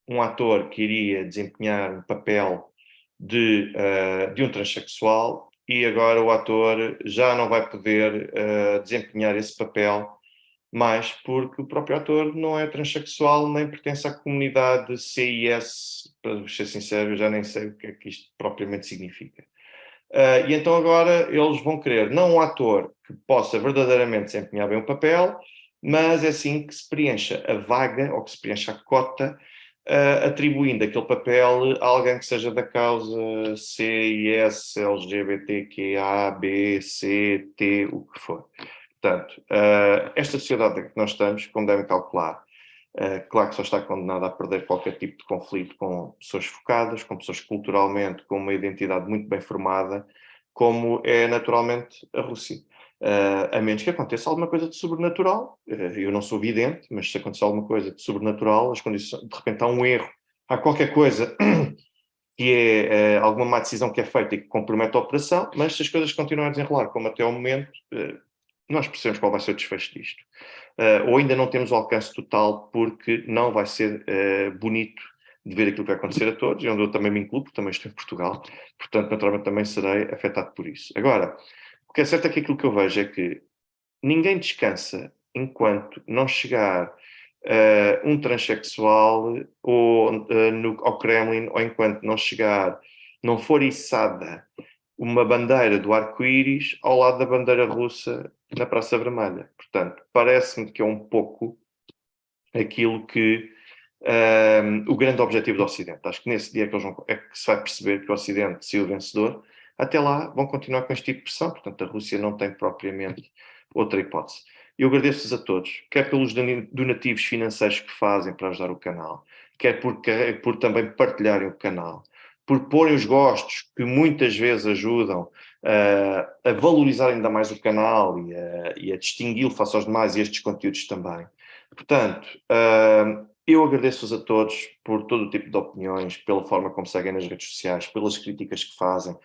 um ator que iria desempenhar um papel de um transexual, e agora o ator já não vai poder desempenhar esse papel mais porque o próprio ator não é transexual nem pertence à comunidade CIS. Para ser sincero, eu já nem sei o que é que isto propriamente significa. E então agora eles vão querer não um ator que possa verdadeiramente desempenhar bem o papel, mas é assim que se preencha a vaga, ou que se preencha a cota, atribuindo aquele papel a alguém que seja da causa CIS, LGBTQA, B, C, T, o que for. Portanto, esta sociedade em que nós estamos, como devem calcular, claro que só está condenada a perder qualquer tipo de conflito com pessoas focadas, com pessoas culturalmente com uma identidade muito bem formada, como é naturalmente a Rússia. A menos que aconteça alguma coisa de sobrenatural. Eu não sou vidente, mas se acontecer alguma coisa de sobrenatural, as condições, de repente há um erro, há qualquer coisa que é alguma má decisão que é feita e que compromete a operação, mas se as coisas continuam a desenrolar como até ao momento, nós percebemos qual vai ser o desfecho disto. Ou ainda não temos o alcance total, porque não vai ser bonito de ver aquilo que vai acontecer a todos, e onde eu também me incluo, porque também estou em Portugal, portanto, naturalmente também serei afetado por isso. Agora, o que é certo é que aquilo que eu vejo é que ninguém descansa enquanto não chegar um transexual ou, ao Kremlin, ou enquanto não chegar, não for içada uma bandeira do arco-íris ao lado da bandeira russa na Praça Vermelha. Portanto, parece-me que é um pouco aquilo que o grande objetivo do Ocidente. Acho que nesse dia é que se vai perceber que o Ocidente saiu vencedor. Até lá vão continuar com este tipo de pressão, portanto a Rússia não tem propriamente outra hipótese. Eu agradeço-vos a todos, quer pelos donativos financeiros que fazem para ajudar o canal, quer por também partilharem o canal, por porem os gostos, que muitas vezes ajudam a valorizar ainda mais o canal e a distingui-lo face aos demais e estes conteúdos também. Portanto, eu agradeço-vos a todos por todo o tipo de opiniões, pela forma como seguem nas redes sociais, pelas críticas que fazem,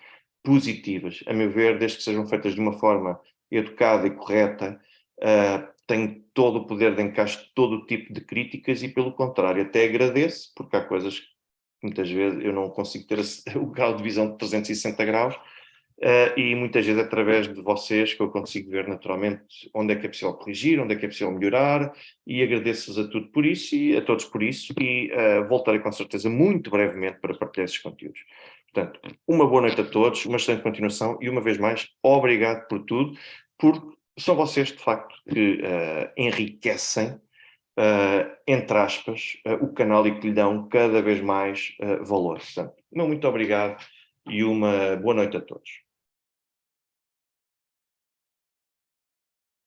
positivas, a meu ver, desde que sejam feitas de uma forma educada e correta, tenho todo o poder de encaixe de todo o tipo de críticas e, pelo contrário, até agradeço, porque há coisas que muitas vezes eu não consigo ter o grau de visão de 360 graus, e muitas vezes através de vocês que eu consigo ver naturalmente onde é que é possível corrigir, onde é que é possível melhorar, e agradeço-vos a tudo por isso e a todos por isso, e voltarei com certeza muito brevemente para partilhar esses conteúdos. Portanto, uma boa noite a todos, uma excelente continuação e uma vez mais, obrigado por tudo, porque são vocês de facto que enriquecem, entre aspas, o canal e que lhe dão cada vez mais valor. Portanto, muito obrigado e uma boa noite a todos.